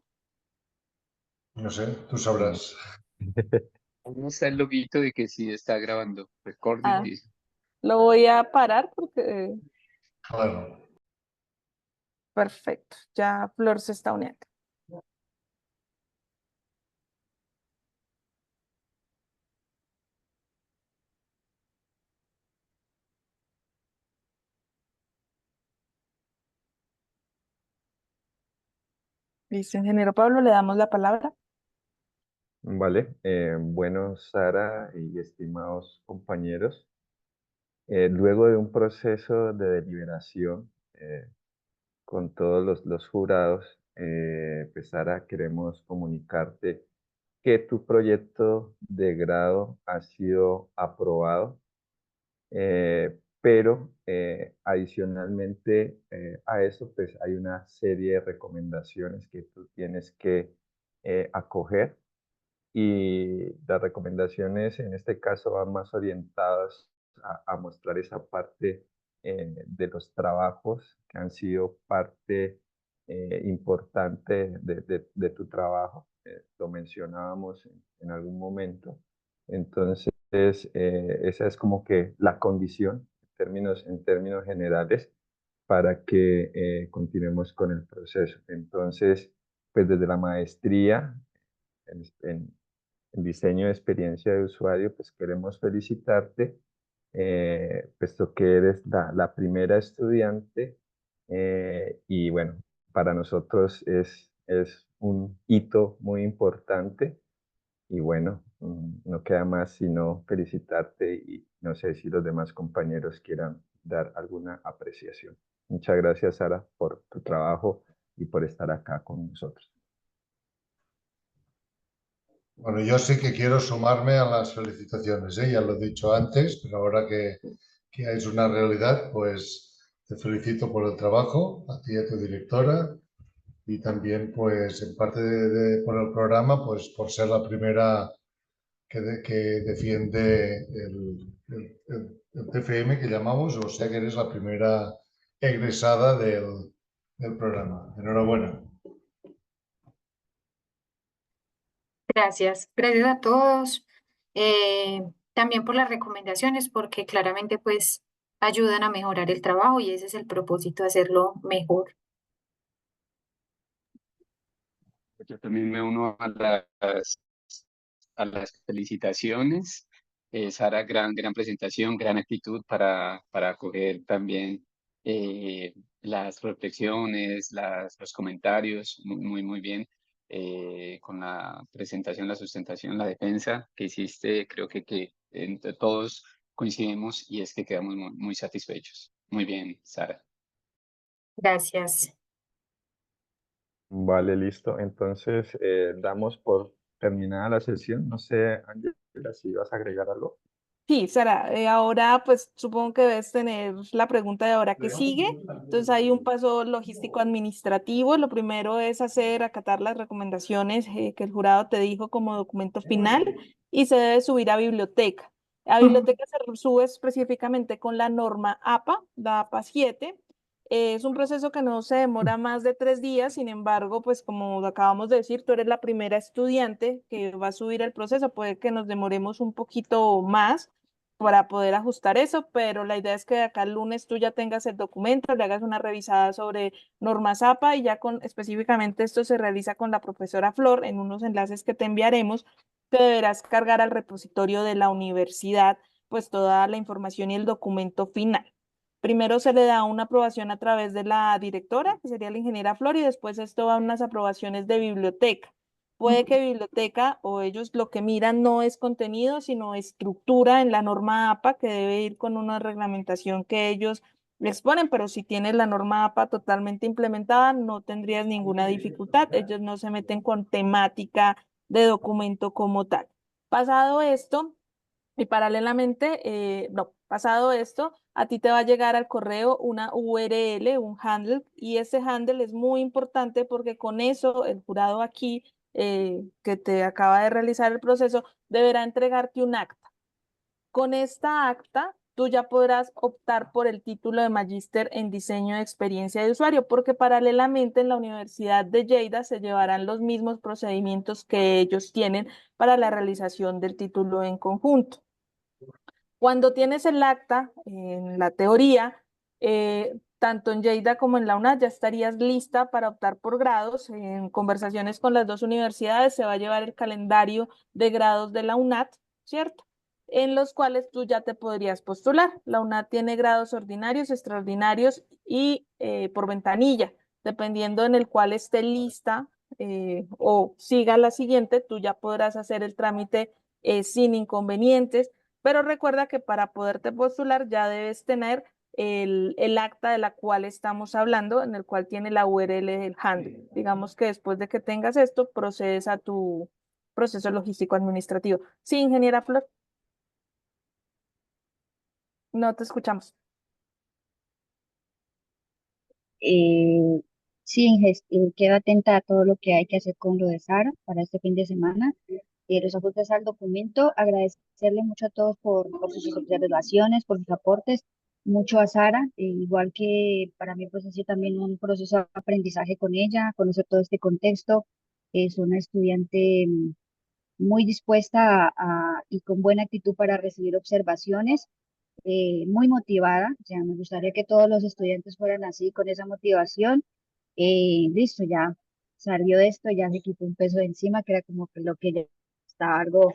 C: no sé, tú sabrás.
E: ¿Cómo está el loguito de que sí está grabando? Recording
A: Ah,
E: this.
A: lo voy a parar porque...
C: Claro.
A: Perfecto, ya Flor se está uniendo. Listo, ingeniero Pablo, le damos la palabra.
D: Vale, bueno, Sara y estimados compañeros, luego de un proceso de deliberación con todos los jurados, pues Sara, queremos comunicarte que tu proyecto de grado ha sido aprobado, pero adicionalmente a eso, pues hay una serie de recomendaciones que tú tienes que acoger y las recomendaciones en este caso van más orientadas a mostrar esa parte de los trabajos que han sido parte importante de tu trabajo. Lo mencionábamos en algún momento. Entonces, esa es como que la condición en términos generales para que continuemos con el proceso. Entonces, pues desde la maestría en, en diseño de experiencia de usuario, pues queremos felicitarte, puesto que eres la primera estudiante y bueno, para nosotros es un hito muy importante Y bueno, no queda más sino felicitarte y no sé si los demás compañeros quieran dar alguna apreciación. Muchas gracias, Sara, por tu trabajo y por estar acá con nosotros.
C: Bueno, yo sí que quiero sumarme a las felicitaciones, ¿eh? Ya lo he dicho antes, pero ahora que es una realidad, pues te felicito por el trabajo, a ti y a tu directora, y también pues en parte por el programa, pues por ser la primera que defiende el TFM que llamamos, o sea que eres la primera egresada del programa. Enhorabuena.
B: Gracias, gracias a todos, también por las recomendaciones, porque claramente pues ayudan a mejorar el trabajo y ese es el propósito, hacerlo mejor.
E: Yo también me uno a las felicitaciones. Sara, gran presentación, gran actitud para acoger también las reflexiones, los comentarios, muy bien. Con la presentación, la sustentación, la defensa que hiciste, creo que entre todos coincidimos y es que quedamos muy satisfechos. Muy bien, Sara.
B: Gracias.
D: Vale, listo. Entonces, damos por terminada la sesión. No sé, Ángela, si vas a agregar algo.
A: Sí, Sara, ahora pues supongo que debes tener la pregunta de ahora que sigue. Entonces hay un paso logístico administrativo. Lo primero es acatar las recomendaciones que el jurado te dijo como documento final y se debe subir a biblioteca. A biblioteca se sube específicamente con la norma APA, la APA 7. Es un proceso que no se demora más de 3 días, sin embargo, pues como acabamos de decir, tú eres la primera estudiante que va a subir el proceso, puede que nos demoremos un poquito más para poder ajustar eso, pero la idea es que de acá el lunes tú ya tengas el documento, le hagas una revisada sobre normas APA y ya específicamente esto se realiza con la profesora Flor en unos enlaces que te enviaremos, te deberás cargar al repositorio de la universidad pues toda la información y el documento final. Primero se le da una aprobación a través de la directora, que sería la ingeniera Flor, y después esto va a unas aprobaciones de biblioteca. Puede que biblioteca o ellos lo que miran no es contenido, sino estructura en la norma APA, que debe ir con una reglamentación que ellos exponen, pero si tienes la norma APA totalmente implementada, no tendrías ninguna dificultad. Ellos no se meten con temática de documento como tal. Pasado esto, y paralelamente, no, pasado esto, a ti te va a llegar al correo una URL, un handle, y ese handle es muy importante porque con eso el jurado aquí, que te acaba de realizar el proceso, deberá entregarte un acta. Con esta acta, tú ya podrás optar por el título de magíster en diseño de experiencia de usuario, porque paralelamente en la Universidad de Lleida se llevarán los mismos procedimientos que ellos tienen para la realización del título en conjunto. Cuando tienes el acta, en la teoría, tanto en Lleida como en la UNAD ya estarías lista para optar por grados. En conversaciones con las dos universidades se va a llevar el calendario de grados de la UNAD, ¿cierto? En los cuales tú ya te podrías postular. La UNAD tiene grados ordinarios, extraordinarios y por ventanilla, dependiendo en el cual esté lista o siga la siguiente, tú ya podrás hacer el trámite sin inconvenientes, pero recuerda que para poderte postular ya debes tener el acta de la cual estamos hablando, en el cual tiene la URL del handle. Digamos que después de que tengas esto, procedes a tu proceso logístico administrativo. Sí, ingeniera Flor. No te escuchamos.
F: Eh, sí, quedo atenta a todo lo que hay que hacer con lo de Sara para este fin de semana. Los ajustes al documento, agradecerle mucho a todos por sus observaciones, por sus aportes, mucho a Sara, igual que para mí pues ha sido también un proceso de aprendizaje con ella, conocer todo este contexto. Es una estudiante muy dispuesta y con buena actitud para recibir observaciones, muy motivada. O sea, me gustaría que todos los estudiantes fueran así, con esa motivación. Listo, ya salió esto, ya se quitó un peso de encima, que era como que lo que ella estaba algo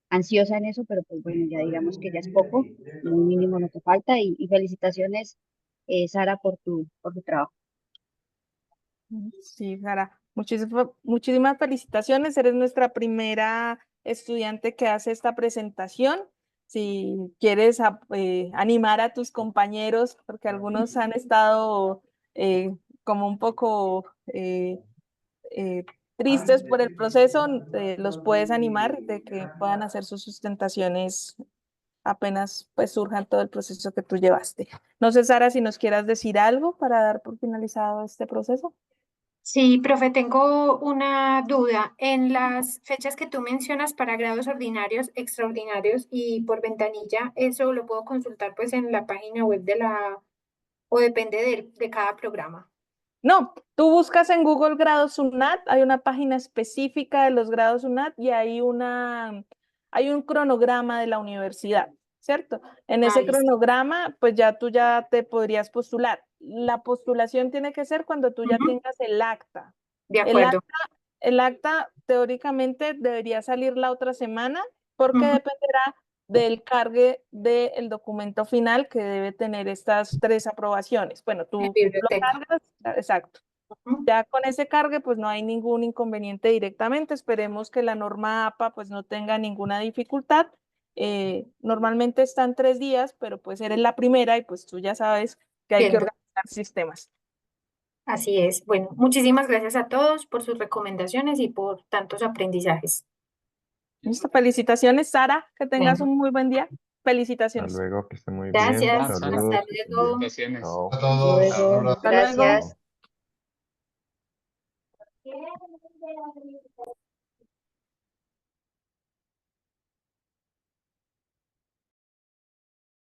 F: ansiosa en eso, pero pues bueno, ya digamos que ya es poco, muy mínimo lo que falta, y felicitaciones, Sara, por tu trabajo.
A: Sí, Sara, muchísimas felicitaciones. Eres nuestra primera estudiante que hace esta presentación. Si quieres animar a tus compañeros, porque algunos han estado como un poco eh, tristes por el proceso, los puedes animar de que puedan hacer sus sustentaciones apenas pues surja todo el proceso que tú llevaste. No sé, Sara, si nos quieras decir algo para dar por finalizado este proceso.
B: Sí, profe, tengo una duda. En las fechas que tú mencionas para grados ordinarios, extraordinarios y por ventanilla, ¿eso lo puedo consultar pues en la página web de la, o depende de cada programa?
A: No, tú buscas en Google grados UNAT, hay una página específica de los grados UNAT y hay un cronograma de la universidad, ¿cierto? En
B: Ah,
A: ese
B: listo.
A: cronograma, pues ya tú ya te podrías postular. La postulación tiene que ser cuando tú ya
B: Ujú,
A: tengas el acta.
B: de
A: El
B: acuerdo.
A: acta, el acta teóricamente debería salir la otra semana porque
B: Ujú,
A: dependerá del cargue del documento final que debe tener estas 3 aprobaciones. Bueno,
B: en
A: tú lo
B: biblioteca.
A: cargas, exacto.
B: Ujú,
A: Ya con ese cargue, pues no hay ningún inconveniente directamente. Esperemos que la norma APA pues no tenga ninguna dificultad. Normalmente están 3 días, pero pues eres la primera y pues tú ya sabes que hay que
B: cierto.
A: organizar sistemas.
B: Así es. Bueno, muchísimas gracias a todos por sus recomendaciones y por tantos aprendizajes.
A: Listo, felicitaciones, Sara, que tengas
B: Bueno,
A: un muy buen día.
D: Hasta
A: Felicitaciones.
D: luego, que esté muy bien.
B: gracias.
E: Chao, Sara.
B: Hasta
D: Saludos, que estén bien.
B: luego.
E: Felicitaciones.
D: Chao.
C: A
F: Hasta
C: todos, un
F: luego,
C: abrazo.
A: Hasta luego.
F: gracias.
B: Chao.